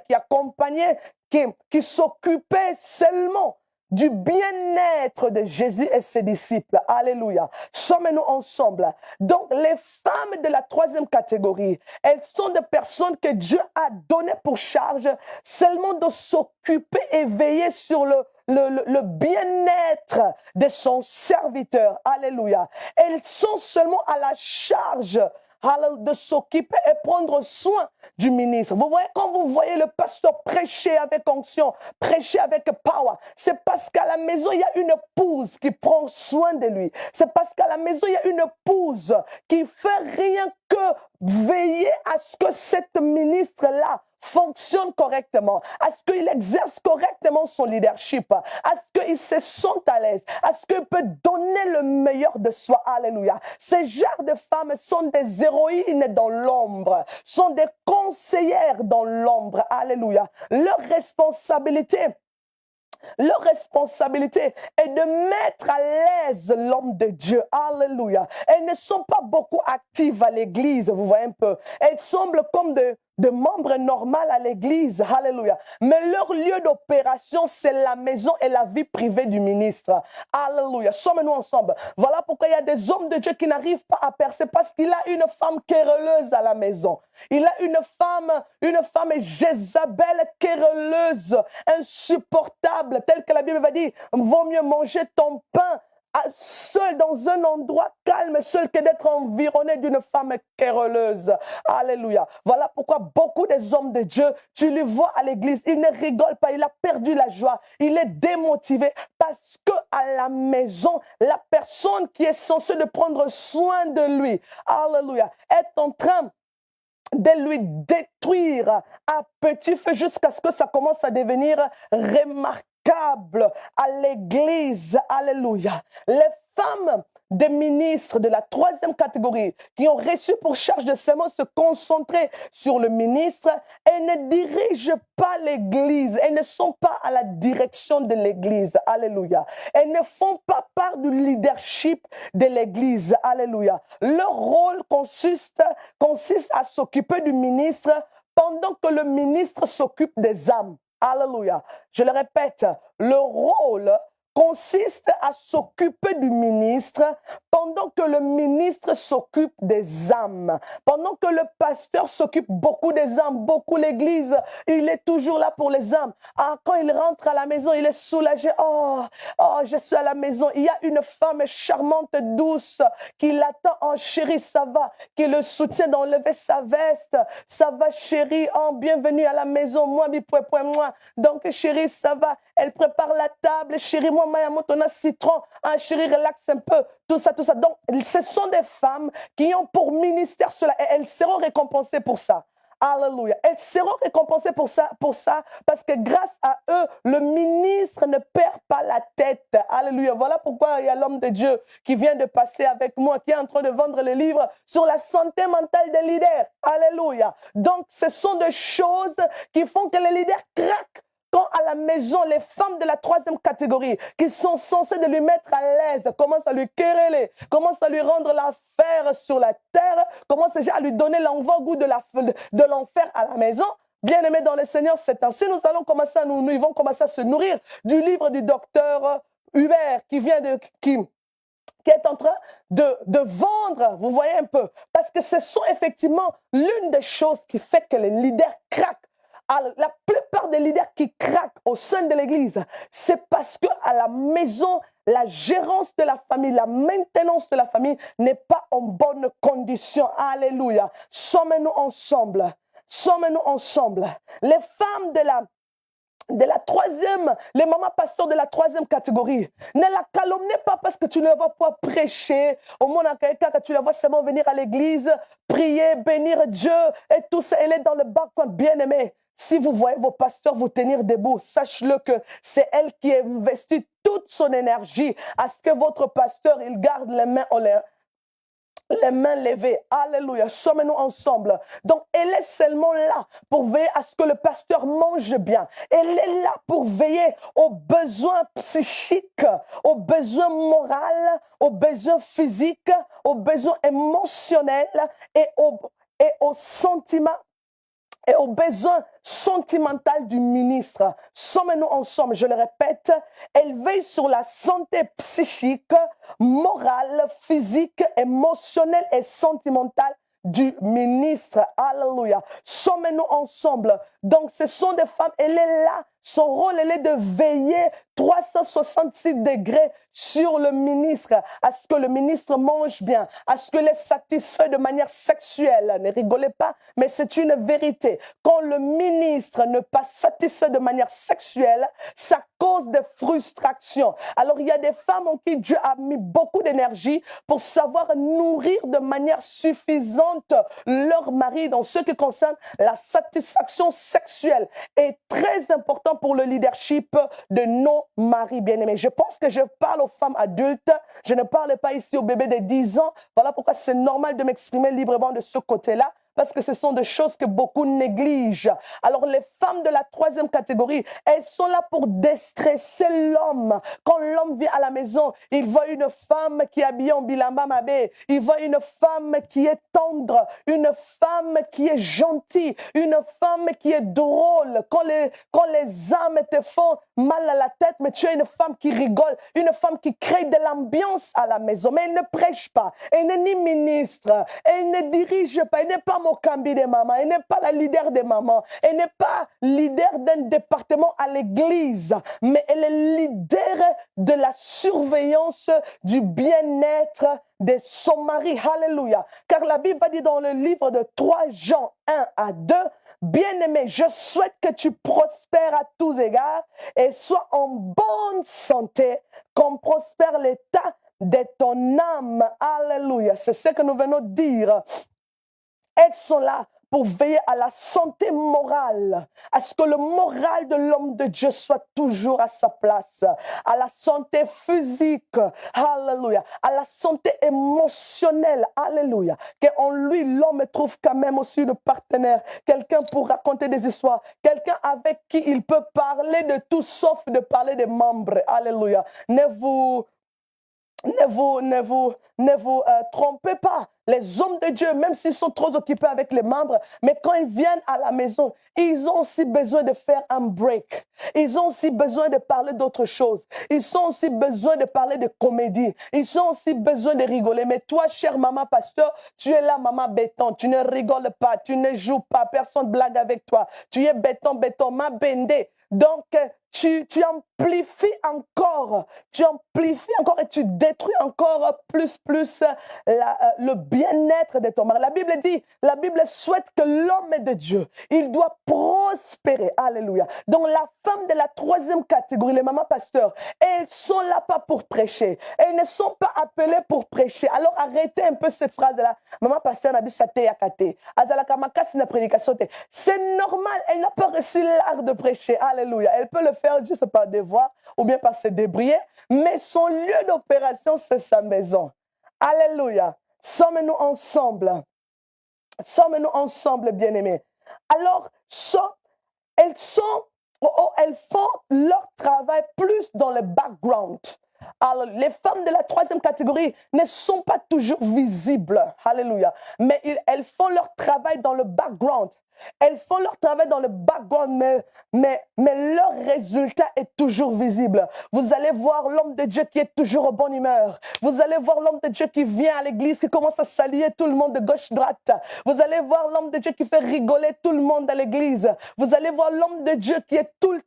qui s'occupaient seulement du bien-être de Jésus et ses disciples. Alléluia. Sommes-nous ensemble. Donc, les femmes de la troisième catégorie, elles sont des personnes que Dieu a donné pour charge seulement de s'occuper et veiller sur le bien-être de son serviteur. Alléluia. Elles sont seulement à la charge de s'occuper et prendre soin du ministre. Vous voyez, quand vous voyez le pasteur prêcher avec onction, prêcher avec power, c'est parce qu'à la maison, il y a une épouse qui prend soin de lui. C'est parce qu'à la maison, il y a une épouse qui fait rien que veiller à ce que cette ministre-là fonctionne correctement, à ce qu'il exerce correctement son leadership, à ce qu'il se sente à l'aise, à ce qu'il peut donner le meilleur de soi. Alléluia. Ces genres de femmes sont des héroïnes dans l'ombre, sont des conseillères dans l'ombre. Alléluia. Leur responsabilité est de mettre à l'aise l'homme de Dieu. Alléluia. Elles ne sont pas beaucoup actives à l'église, vous voyez un peu. Elles semblent comme de membres normaux à l'église. Alléluia. Mais leur lieu d'opération, c'est la maison et la vie privée du ministre. Alléluia. Sommes-nous ensemble. Voilà pourquoi il y a des hommes de Dieu qui n'arrivent pas à percer, parce qu'il a une femme querelleuse à la maison. Il a une femme Jézabel querelleuse, insupportable, telle que la Bible va dire, vaut mieux manger ton pain seul dans un endroit calme, seul que d'être environné d'une femme querelleuse. Alléluia. Voilà pourquoi beaucoup des hommes de Dieu, tu les vois à l'église, il ne rigole pas, il a perdu la joie, il est démotivé parce que à la maison, la personne qui est censée de prendre soin de lui, alléluia, est en train de lui détruire à petit feu jusqu'à ce que ça commence à devenir remarquable à l'église. Alléluia. Les femmes des ministres de la troisième catégorie qui ont reçu pour charge de seulement se concentrer sur le ministre, elles ne dirigent pas l'église, elles ne sont pas à la direction de l'église. Alléluia. Elles ne font pas part du leadership de l'église. Alléluia. Leur rôle consiste à s'occuper du ministre pendant que le ministre s'occupe des âmes. Alléluia. Je le répète, le rôle consiste à s'occuper du ministre pendant que le ministre s'occupe des âmes. Pendant que le pasteur s'occupe beaucoup des âmes, beaucoup l'église, il est toujours là pour les âmes. Ah, quand il rentre à la maison, il est soulagé. Oh, je suis à la maison. Il y a une femme charmante, douce, qui l'attend. Oh, chérie, ça va. Qui le soutient d'enlever sa veste. Ça va, chérie. Oh, bienvenue à la maison. Moi, moi. Donc, chérie, ça va. Elle prépare la table. Chérie, moi, Maya Motona citron. Ah, chérie, relaxe un peu. Tout ça, tout ça. Donc, ce sont des femmes qui ont pour ministère cela. Et elles seront récompensées pour ça. Alléluia. Elles seront récompensées pour ça, parce que grâce à eux, le ministre ne perd pas la tête. Alléluia. Voilà pourquoi il y a l'homme de Dieu qui vient de passer avec moi, qui est en train de vendre le livre sur la santé mentale des leaders. Alléluia. Donc, ce sont des choses qui font que les leaders craquent. Quand à la maison, les femmes de la troisième catégorie, qui sont censées de lui mettre à l'aise, commencent à lui quereller, commencent à lui rendre l'affaire sur la terre, commencent déjà à lui donner l'envoi-goût de l'enfer à la maison. Bien-aimés dans le Seigneur, c'est ainsi. Nous allons commencer nous vont commencer à se nourrir du livre du docteur Hubert qui est en train de vendre, vous voyez un peu, parce que ce sont effectivement l'une des choses qui fait que les leaders craquent. La plupart des leaders qui craquent au sein de l'église, c'est parce qu'à la maison, la gérance de la famille, la maintenance de la famille n'est pas en bonne condition. Alléluia. Sommes-nous ensemble. Sommes-nous ensemble. Les femmes de la troisième, les mamans pasteurs de la troisième catégorie, ne la calomnez pas parce que tu ne la vois pas prêcher. Au moins, quand tu la vois seulement venir à l'église, prier, bénir Dieu et tout ça. Elle est dans le balcon, bien-aimée. Si vous voyez vos pasteurs vous tenir debout, sache-le que c'est elle qui investit toute son énergie à ce que votre pasteur, il garde les mains en l'air. les mains levées. Alléluia. Sommes-nous ensemble. Donc, elle est seulement là pour veiller à ce que le pasteur mange bien. Elle est là pour veiller aux besoins psychiques, aux besoins moraux, aux besoins physiques, aux besoins émotionnels et aux sentiments et aux besoins sentimentaux du ministre. Sommes-nous ensemble, je le répète, elle veille sur la santé psychique, morale, physique, émotionnelle et sentimentale du ministre. Alléluia. Sommes-nous ensemble. Donc, ce sont des femmes, elle est là. Son rôle, elle est de veiller 366 degrés sur le ministre, à ce que le ministre mange bien, à ce qu'il est satisfait de manière sexuelle. Ne rigolez pas, mais c'est une vérité. Quand le ministre n'est pas satisfait de manière sexuelle, ça cause des frustrations. Alors, il y a des femmes en qui Dieu a mis beaucoup d'énergie pour savoir nourrir de manière suffisante leur mari dans ce qui concerne la satisfaction sexuelle. Et très important pour le leadership de nos maris bien-aimés. Je pense que je parle aux femmes adultes. Je ne parle pas ici aux bébés de 10 ans. Voilà pourquoi c'est normal de m'exprimer librement de ce côté-là, parce que ce sont des choses que beaucoup négligent. Alors, les femmes de la troisième catégorie, elles sont là pour déstresser l'homme. Quand l'homme vient à la maison, il voit une femme qui est habillée en bilamba mabé. Il voit une femme qui est tendre, une femme qui est gentille, une femme qui est drôle. Quand les âmes te font mal à la tête, mais tu as une femme qui rigole, une femme qui crée de l'ambiance à la maison. Mais elle ne prêche pas, elle n'est ni ministre, elle ne dirige pas, elle n'est pas Mokambi des mamans, elle n'est pas la leader des mamans, elle n'est pas leader d'un département à l'église, mais elle est leader de la surveillance du bien-être de son mari. Alléluia. Car la Bible va dire dans le livre de 3 Jean 1 à 2, bien-aimé, je souhaite que tu prospères à tous égards et sois en bonne santé, comme prospère l'état de ton âme. Alléluia. C'est ce que nous venons de dire. Elles sont là pour veiller à la santé morale, à ce que le moral de l'homme de Dieu soit toujours à sa place, à la santé physique, alléluia, à la santé émotionnelle, alléluia, qu'en lui, l'homme trouve quand même aussi une partenaire, quelqu'un pour raconter des histoires, quelqu'un avec qui il peut parler de tout sauf de parler des membres, alléluia. Ne vous trompez pas. Les hommes de Dieu, même s'ils sont trop occupés avec les membres, mais quand ils viennent à la maison, ils ont aussi besoin de faire un break. Ils ont aussi besoin de parler d'autre chose. Ils ont aussi besoin de parler de comédie. Ils ont aussi besoin de rigoler. Mais toi, chère maman pasteur, tu es là, maman béton. Tu ne rigoles pas, tu ne joues pas, personne blague avec toi. Tu es béton, ma bendé. Donc, tu amplifies encore et tu détruis encore plus le bien-être de ton mari. La Bible souhaite que l'homme de Dieu, il doit prospérer. Alléluia. Donc la femme de la troisième catégorie, les mamans pasteurs, elles sont là pas pour prêcher. Elles ne sont pas appelées pour prêcher. Alors arrêtez un peu cette phrase-là. Maman pasteur n'a pas yakate. C'est normal, elle n'a pas reçu l'art de prêcher. Alléluia. Elle peut le faire juste par devoir ou bien par se débrouiller, mais son lieu d'opération, c'est sa maison. Alléluia. Sommes-nous ensemble? Sommes-nous ensemble, bien-aimés? Alors, elles font leur travail plus dans le background. Alors, les femmes de la troisième catégorie ne sont pas toujours visibles. Alléluia. Mais elles font leur travail dans le background. Elles font leur travail dans le background, mais leur résultat est toujours visible. Vous allez voir l'homme de Dieu qui est toujours en bonne humeur. Vous allez voir l'homme de Dieu qui vient à l'église, qui commence à saluer tout le monde de gauche-droite. Vous allez voir l'homme de Dieu qui fait rigoler tout le monde à l'église. Vous allez voir l'homme de Dieu qui est tout le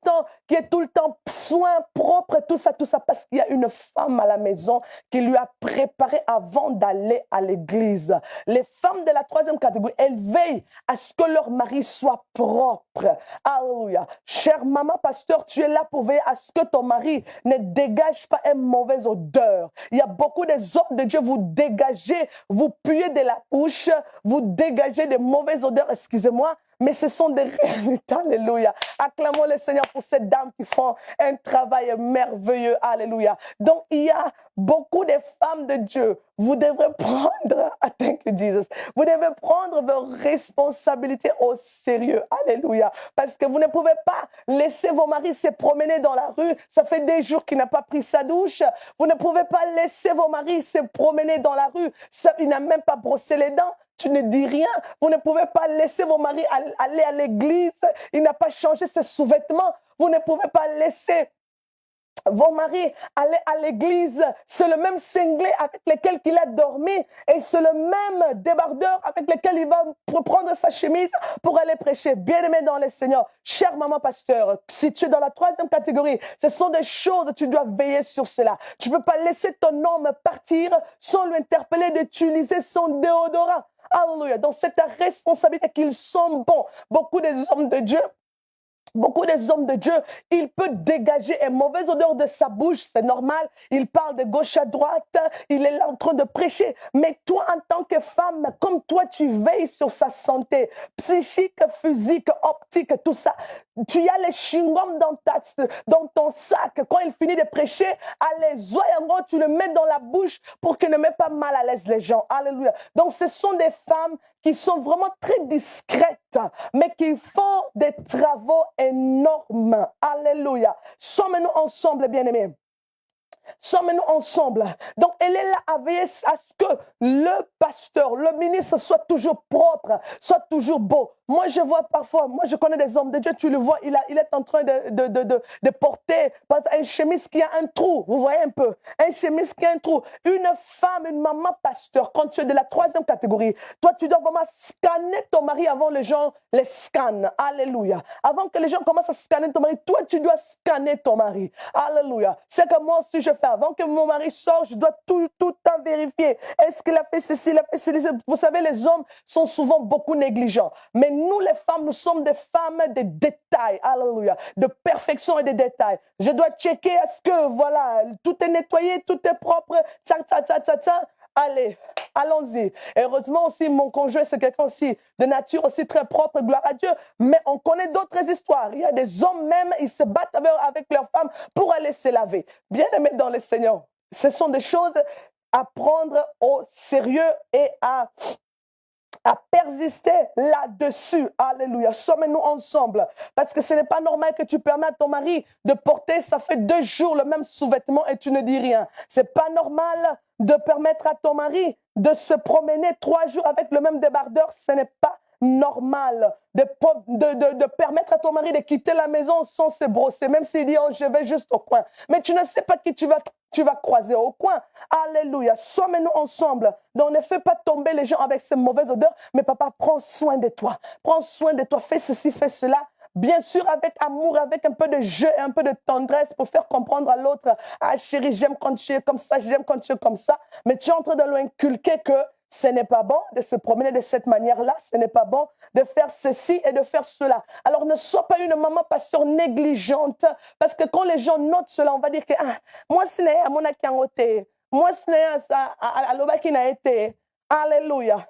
temps soin propre, tout ça, parce qu'il y a une femme à la maison qui lui a préparé avant d'aller à l'église. Les femmes de la troisième catégorie, elles veillent à ce que leur mari soit propre. Alléluia. Chère maman pasteur, tu es là pour veiller à ce que ton mari ne dégage pas une mauvaise odeur. Il y a beaucoup des hommes de Dieu, vous dégagez, vous puez de la bouche, vous dégagez des mauvaises odeurs, excusez-moi, mais ce sont des réalités. Alléluia. Acclamons le Seigneur pour ces dames qui font un travail merveilleux. Alléluia. Donc, il y a beaucoup de femmes de Dieu. Vous devrez prendre, thank you Jesus, vous devez prendre vos responsabilités au sérieux. Alléluia. Parce que vous ne pouvez pas laisser vos maris se promener dans la rue. Ça fait des jours qu'il n'a pas pris sa douche. Vous ne pouvez pas laisser vos maris se promener dans la rue. Il n'a même pas brossé les dents. Tu ne dis rien. Vous ne pouvez pas laisser vos maris aller à l'église. Il n'a pas changé ses sous-vêtements. Vous ne pouvez pas laisser vos maris aller à l'église. C'est le même cinglé avec lequel il a dormi et c'est le même débardeur avec lequel il va prendre sa chemise pour aller prêcher. Bien-aimé dans le Seigneur, chère maman pasteur, si tu es dans la troisième catégorie, ce sont des choses, tu dois veiller sur cela. Tu ne peux pas laisser ton homme partir sans lui interpeller d'utiliser son déodorant. Alléluia. Donc c'est ta responsabilité qu'ils sont bons. Beaucoup des hommes de Dieu, beaucoup des hommes de Dieu, il peut dégager une mauvaise odeur de sa bouche, c'est normal. Il parle de gauche à droite, il est là en train de prêcher. Mais toi, en tant que femme, comme toi, tu veilles sur sa santé psychique, physique, optique, tout ça. Tu as les chewing-gums dans ton sac. Quand il finit de prêcher, allez, tu le mets dans la bouche pour qu'il ne mette pas mal à l'aise les gens. Alléluia. Donc, ce sont des femmes qui sont vraiment très discrètes, mais qui font des travaux énormes. Alléluia. Sommes-nous ensemble, bien-aimés? Sommes-nous ensemble. Donc, elle est là à veiller à ce que le pasteur, le ministre soit toujours propre, soit toujours beau. Moi, je vois parfois, moi, je connais des hommes de Dieu, tu le vois, il est en train de porter une chemise qui a un trou. Vous voyez un peu? Une chemise qui a un trou. Une femme, une maman pasteur, quand tu es de la troisième catégorie, toi, tu dois vraiment scanner ton mari avant les gens les scannent. Alléluia. Avant que les gens commencent à scanner ton mari, toi, tu dois scanner ton mari. Alléluia. C'est que moi aussi, je fais. Avant que mon mari sorte, je dois tout le temps vérifier. Est-ce qu'il a fait ceci, il a fait ceci? Vous savez, les hommes sont souvent beaucoup négligents. Mais nous, les femmes, nous sommes des femmes de détails. Alléluia. De perfection et de détails. Je dois checker est-ce que, voilà, tout est nettoyé, tout est propre. Allez, allons-y. Heureusement aussi, mon conjoint, c'est quelqu'un aussi de nature aussi très propre, gloire à Dieu. Mais on connaît d'autres histoires. Il y a des hommes même, ils se battent avec leurs femmes pour aller se laver. Bien-aimés dans le Seigneur, ce sont des choses à prendre au sérieux et à persister là-dessus. Alléluia. Sommes-nous ensemble. Parce que ce n'est pas normal que tu permets à ton mari de porter, ça fait 2 jours, le même sous-vêtement et tu ne dis rien. C'est pas normal de permettre à ton mari de se promener 3 jours avec le même débardeur. Ce n'est pas normal de permettre à ton mari de quitter la maison sans se brosser, même s'il dit oh, je vais juste au coin. Mais tu ne sais pas qui tu vas croiser au coin. Alléluia. Sommes-nous ensemble. Donc ne fais pas tomber les gens avec ces mauvaises odeurs, mais papa, prends soin de toi. Prends soin de toi. Fais ceci, fais cela. Bien sûr, avec amour, avec un peu de jeu et un peu de tendresse pour faire comprendre à l'autre, ah chérie, j'aime quand tu es comme ça, j'aime quand tu es comme ça. Mais tu es en train de lui inculquer que ce n'est pas bon de se promener de cette manière-là. Ce n'est pas bon de faire ceci et de faire cela. Alors, ne sois pas une maman pasteur négligente. Parce que quand les gens notent cela, on va dire que moi, ce n'est pas mon akiangote. Moi, ce n'est pas à l'oba qui n'a été. Alléluia.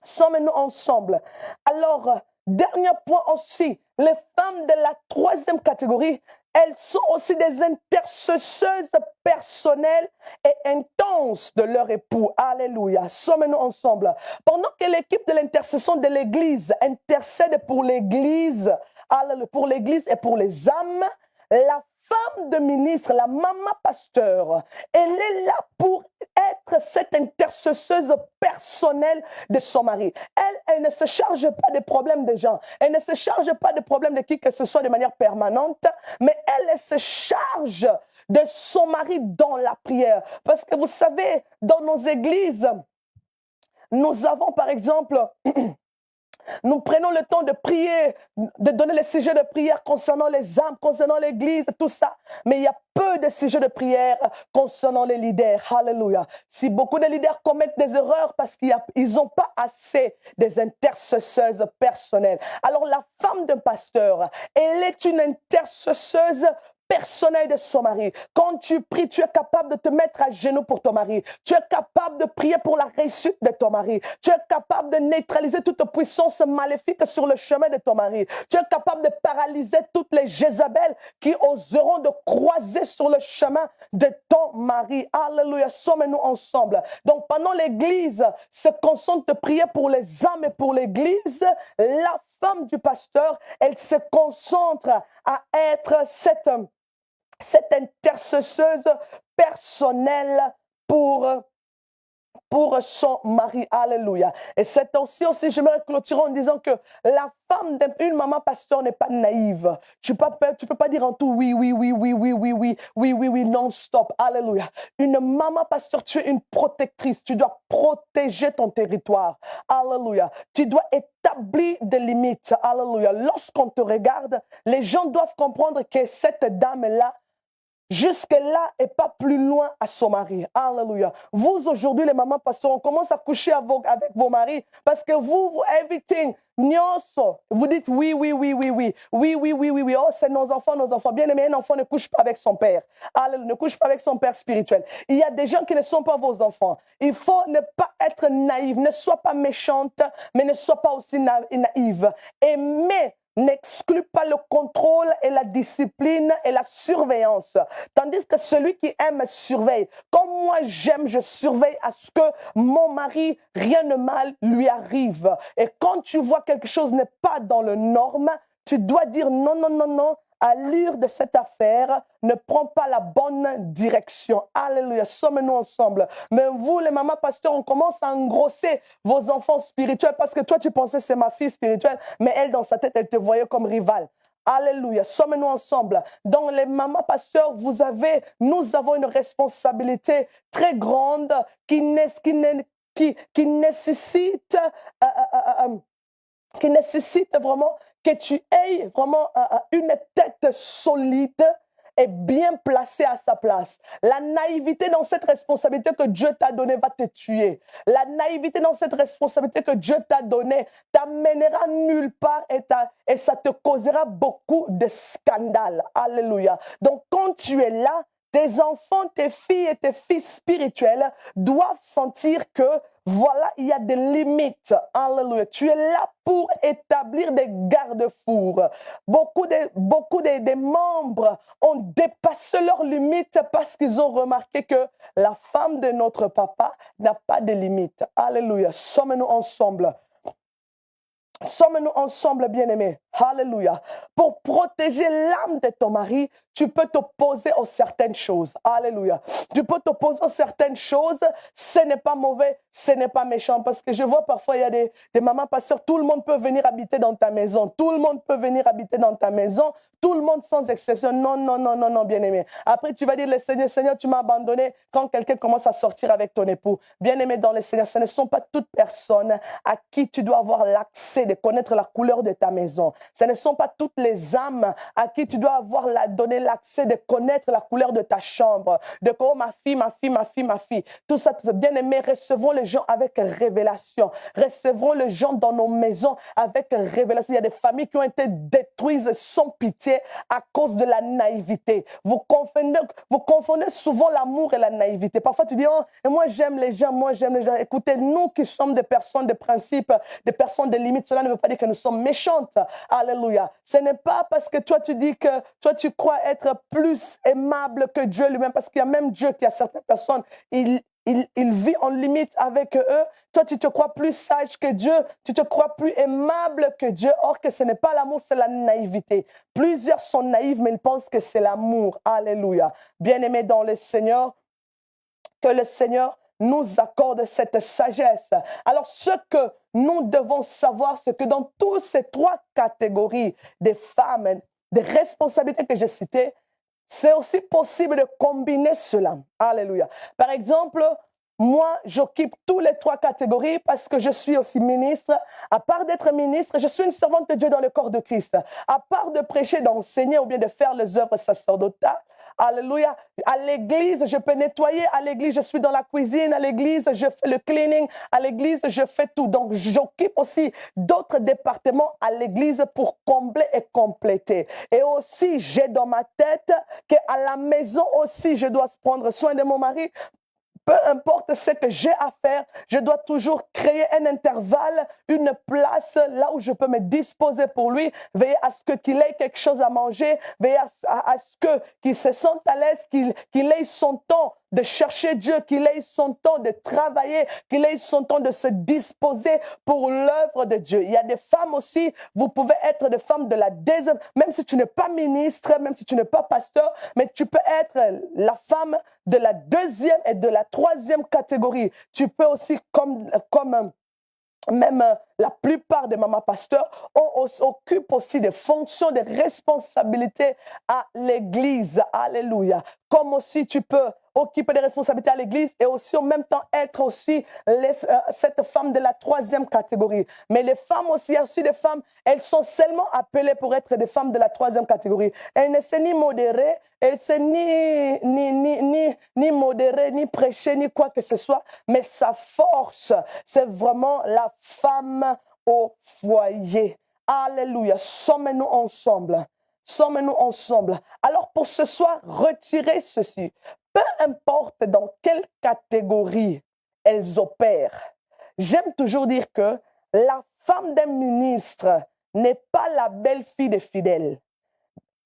Sommes-nous ensemble. Alors, dernier point aussi, les femmes de la troisième catégorie, elles sont aussi des intercesseuses personnelles et intenses de leur époux. Alléluia. Sommes-nous ensemble. Pendant que l'équipe de l'intercession de l'Église intercède pour l'Église et pour les âmes, la femme de ministre, la maman pasteur, elle est là pour être cette intercesseuse personnelle de son mari. Elle ne se charge pas des problèmes des gens. Elle ne se charge pas des problèmes de qui que ce soit de manière permanente, mais elle se charge de son mari dans la prière. Parce que vous savez, dans nos églises, nous avons par exemple... Nous prenons le temps de prier, de donner les sujets de prière concernant les âmes, concernant l'église, tout ça. Mais il y a peu de sujets de prière concernant les leaders. Alléluia. Si beaucoup de leaders commettent des erreurs parce qu'ils n'ont pas assez des intercesseuses personnelles. Alors la femme d'un pasteur, elle est une intercesseuse personnel de son mari. Quand tu pries, tu es capable de te mettre à genoux pour ton mari. Tu es capable de prier pour la réussite de ton mari. Tu es capable de neutraliser toute puissance maléfique sur le chemin de ton mari. Tu es capable de paralyser toutes les Jézabel qui oseront de croiser sur le chemin de ton mari. Alléluia, sommes-nous ensemble. Donc pendant l'église se concentre de prier pour les âmes et pour l'église, la femme du pasteur, elle se concentre à être cette intercesseuse personnelle pour son mari. Alléluia. Et c'est aussi, j'aimerais clôturer en disant que la femme d'une maman pasteur n'est pas naïve. Tu peux pas dire en tout oui, oui, oui, oui, oui, oui, oui, oui, oui, oui, non-stop. Alléluia. Une maman pasteur, tu es une protectrice. Tu dois protéger ton territoire. Alléluia. Tu dois établir des limites. Alléluia. Lorsqu'on te regarde, les gens doivent comprendre que cette dame-là, jusque-là et pas plus loin à son mari. Alléluia. Vous, aujourd'hui, les mamans pasteurs, on commence à coucher avec vos maris parce que vous everything, nyonso, vous dites oui, oui, oui, oui, oui, oui, oui, oui, oui, oui. Oh, c'est nos enfants, nos enfants. Bien aimé, un enfant ne couche pas avec son père. Alléluia, ne couche pas avec son père spirituel. Il y a des gens qui ne sont pas vos enfants. Il faut ne pas être naïve, ne sois pas méchante, mais ne sois pas aussi naïve. Aimez n'exclut pas le contrôle et la discipline et la surveillance. Tandis que celui qui aime surveille. Comme moi j'aime, je surveille à ce que mon mari, rien de mal lui arrive. Et quand tu vois quelque chose n'est pas dans le norme, tu dois dire non, non, non, non. Allure de cette affaire ne prend pas la bonne direction. Alléluia, sommes-nous ensemble. Mais vous, les mamans pasteurs, on commence à engrosser vos enfants spirituels parce que toi, tu pensais c'est ma fille spirituelle, mais elle, dans sa tête, elle te voyait comme rivale. Alléluia, sommes-nous ensemble. Donc les mamans pasteurs, nous avons une responsabilité très grande qui nécessite vraiment que tu aies vraiment une tête solide et bien placée à sa place. La naïveté dans cette responsabilité que Dieu t'a donnée va te tuer. La naïveté dans cette responsabilité que Dieu t'a donnée t'amènera nulle part et ça te causera beaucoup de scandales. Alléluia. Donc quand tu es là, tes enfants, tes filles et tes fils spirituels doivent sentir que voilà, il y a des limites. Alléluia. Tu es là pour établir des garde-fous. Beaucoup de membres ont dépassé leurs limites parce qu'ils ont remarqué que la femme de notre papa n'a pas de limites. Alléluia. Sommes-nous ensemble. Sommes-nous ensemble, bien-aimés. Alléluia. Pour protéger l'âme de ton mari, tu peux t'opposer à certaines choses. Alléluia. Tu peux t'opposer à certaines choses. Ce n'est pas mauvais, ce n'est pas méchant. Parce que je vois parfois, il y a des mamans pasteurs, tout le monde peut venir habiter dans ta maison. Tout le monde peut venir habiter dans ta maison. Tout le monde sans exception. Non, non, non, non, non, bien-aimé. Après, tu vas dire, le Seigneur, Seigneur, tu m'as abandonné quand quelqu'un commence à sortir avec ton époux. Bien-aimé dans le Seigneur, ce ne sont pas toutes personnes à qui tu dois avoir l'accès de connaître la couleur de ta maison. Ce ne sont pas toutes les âmes à qui tu dois avoir donné l'accès de connaître la couleur de ta chambre. De oh, ma fille, ma fille, ma fille, ma fille. Tout ça, bien-aimé, recevons les gens avec révélation. Recevons les gens dans nos maisons avec révélation. Il y a des familles qui ont été détruites sans pitié à cause de la naïveté. Vous confondez souvent l'amour et la naïveté. Parfois, tu dis, oh, moi j'aime les gens, moi j'aime les gens. Écoutez, nous qui sommes des personnes de principe, des personnes de limites, cela ne veut pas dire que nous sommes méchantes. Alléluia. Ce n'est pas parce que toi tu dis que toi tu crois être plus aimable que Dieu lui-même, parce qu'il y a même Dieu qui a certaines personnes, il vit en limite avec eux. Toi, tu te crois plus sage que Dieu. Tu te crois plus aimable que Dieu. Or que ce n'est pas l'amour, c'est la naïveté. Plusieurs sont naïfs, mais ils pensent que c'est l'amour. Alléluia. Bien-aimés dans le Seigneur, que le Seigneur nous accorde cette sagesse. Alors, ce que nous devons savoir, c'est que dans toutes ces trois catégories des femmes, des responsabilités que j'ai citées, c'est aussi possible de combiner cela. Alléluia. Par exemple, moi, j'occupe toutes les trois catégories parce que je suis aussi ministre. À part d'être ministre, je suis une servante de Dieu dans le corps de Christ. À part de prêcher, d'enseigner ou bien de faire les œuvres sacerdotales, Alléluia. À l'église, je peux nettoyer. À l'église, je suis dans la cuisine. À l'église, je fais le cleaning. À l'église, je fais tout. Donc, j'occupe aussi d'autres départements à l'église pour combler et compléter. Et aussi, j'ai dans ma tête qu'à la maison aussi, je dois prendre soin de mon mari. Peu importe ce que j'ai à faire, je dois toujours créer un intervalle, une place là où je peux me disposer pour lui, veiller à ce qu'il ait quelque chose à manger, veiller à ce qu'il se sente à l'aise, qu'il ait son temps de chercher Dieu, qu'il ait son temps de travailler, qu'il ait son temps de se disposer pour l'œuvre de Dieu. Il y a des femmes aussi, vous pouvez être des femmes de la deuxième, même si tu n'es pas ministre, même si tu n'es pas pasteur, mais tu peux être la femme de la deuxième et de la troisième catégorie. Tu peux aussi, comme même la plupart des mamans pasteurs, occupent aussi des fonctions, des responsabilités à l'église. Alléluia. Comme aussi tu peux occuper des responsabilités à l'église et aussi en même temps être aussi cette femme de la troisième catégorie. Mais les femmes aussi, il y a aussi des femmes, elles sont seulement appelées pour être des femmes de la troisième catégorie. Elles ne sont ni modérées, elles ne sont ni modérées, ni prêchées, ni quoi que ce soit, mais sa force, c'est vraiment la femme au foyer. Alléluia. Sommes-nous ensemble. Sommes-nous ensemble. Alors pour ce soir, retirez ceci. Peu importe dans quelle catégorie elles opèrent, j'aime toujours dire que la femme d'un ministre n'est pas la belle-fille des fidèles.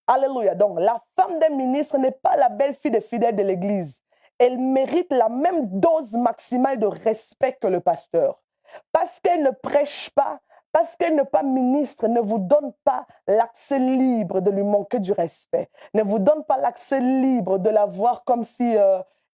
Alléluia. Donc, la femme d'un ministre n'est pas la belle-fille des fidèles de l'Église. Elle mérite la même dose maximale de respect que le pasteur. Parce qu'elle ne prêche pas, parce qu'elle n'est pas ministre, ne vous donne pas l'accès libre de lui manquer du respect. Ne vous donne pas l'accès libre de la voir comme si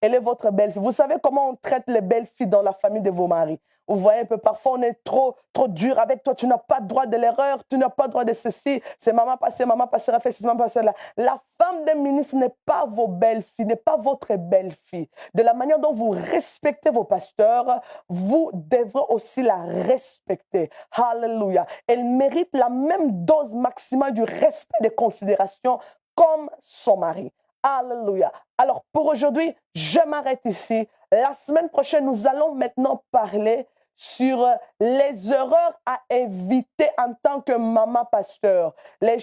elle est votre belle-fille. Vous savez comment on traite les belles-filles dans la famille de vos maris? Vous voyez un peu, parfois on est trop dur avec toi. Tu n'as pas droit de l'erreur, tu n'as pas droit de ceci. C'est maman passera fait ceci, maman passera là. La femme d'un ministre n'est pas vos belles-filles, n'est pas votre belle-fille. De la manière dont vous respectez vos pasteurs, vous devrez aussi la respecter. Alléluia. Elle mérite la même dose maximale du respect et de considération comme son mari. Alléluia. Alors pour aujourd'hui, je m'arrête ici. La semaine prochaine, nous allons maintenant parler sur les erreurs à éviter en tant que maman pasteur. Les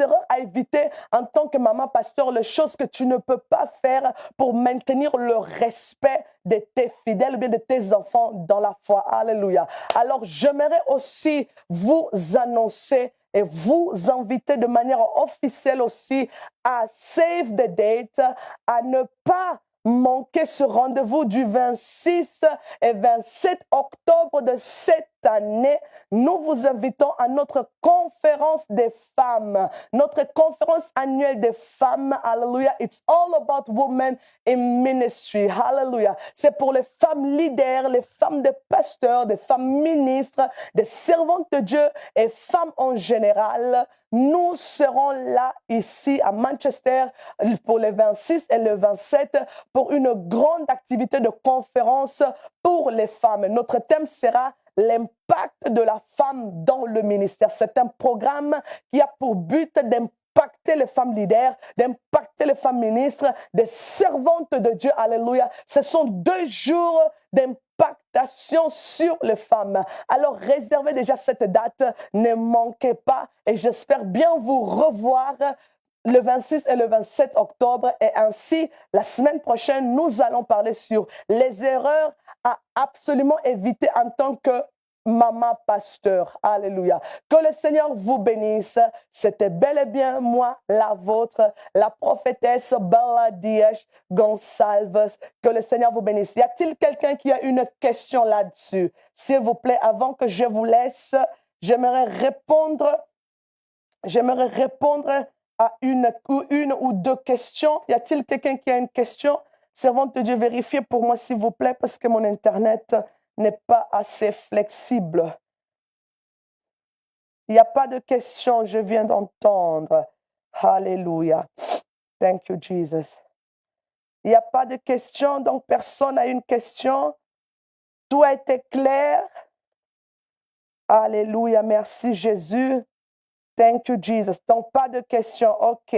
erreurs à éviter en tant que maman pasteur, les choses que tu ne peux pas faire pour maintenir le respect de tes fidèles ou bien de tes enfants dans la foi. Alléluia. Alors, j'aimerais aussi vous annoncer et vous inviter de manière officielle aussi à save the date, à ne pas manquer ce rendez-vous du 26 et 27 octobre de cette année. Nous vous invitons à notre conférence des femmes, notre conférence annuelle des femmes. Hallelujah. It's all about women in ministry. Hallelujah. C'est pour les femmes leaders, les femmes de pasteurs, des femmes ministres, des servantes de Dieu et femmes en général. Nous serons là, ici, à Manchester, pour le 26 et le 27, pour une grande activité de conférence pour les femmes. Notre thème sera l'impact de la femme dans le ministère. C'est un programme qui a pour but d'impacter les femmes leaders, d'impacter les femmes ministres, des servantes de Dieu. Alléluia. Ce sont 2 jours d'impactation sur les femmes. Alors, réservez déjà cette date, ne manquez pas et j'espère bien vous revoir le 26 et le 27 octobre. Et ainsi, la semaine prochaine, nous allons parler sur les erreurs à absolument éviter en tant que maman pasteur. Alléluia. Que le Seigneur vous bénisse. C'était bel et bien moi, la vôtre, la prophétesse Bella Dièche Gonçalves. Que le Seigneur vous bénisse. Y a-t-il quelqu'un qui a une question là-dessus? S'il vous plaît, avant que je vous laisse, j'aimerais répondre à une ou 2 questions. Y a-t-il quelqu'un qui a une question? Servante de Dieu, vérifiez pour moi, s'il vous plaît, parce que mon Internet n'est pas assez flexible. Il n'y a pas de questions, je viens d'entendre. Alléluia. Thank you, Jesus. Il n'y a pas de questions, donc personne n'a une question. Tout a été clair. Alléluia, merci Jésus. Thank you, Jesus. Donc, pas de questions. OK.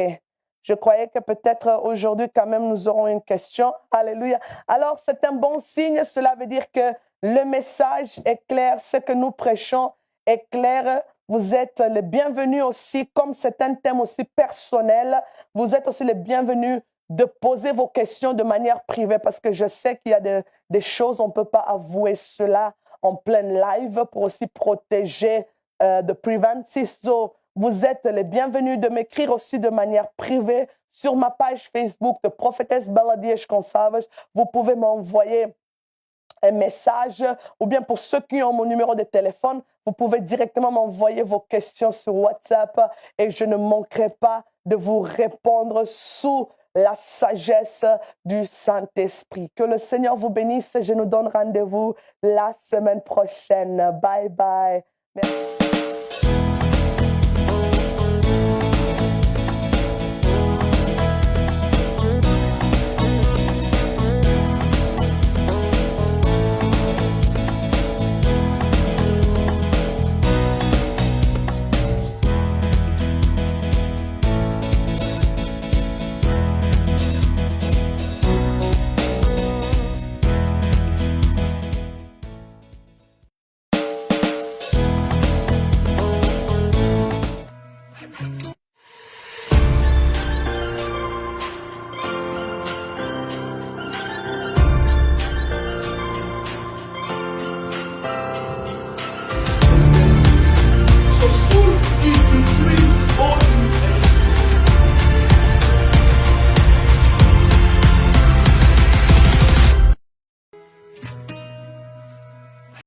Je croyais que peut-être aujourd'hui, quand même, nous aurons une question. Alléluia. Alors, c'est un bon signe. Cela veut dire que le message est clair. Ce que nous prêchons est clair. Vous êtes les bienvenus aussi, comme c'est un thème aussi personnel, vous êtes aussi les bienvenus de poser vos questions de manière privée parce que je sais qu'il y a des choses, on ne peut pas avouer cela en plein live pour aussi protéger de privacy. So, vous êtes les bienvenus de m'écrire aussi de manière privée sur ma page Facebook de Prophétesse Bella Dias Gonçalves. Vous pouvez m'envoyer un message ou bien pour ceux qui ont mon numéro de téléphone, vous pouvez directement m'envoyer vos questions sur WhatsApp et je ne manquerai pas de vous répondre sous la sagesse du Saint-Esprit. Que le Seigneur vous bénisse. Je nous donne rendez-vous la semaine prochaine. Bye bye. Merci.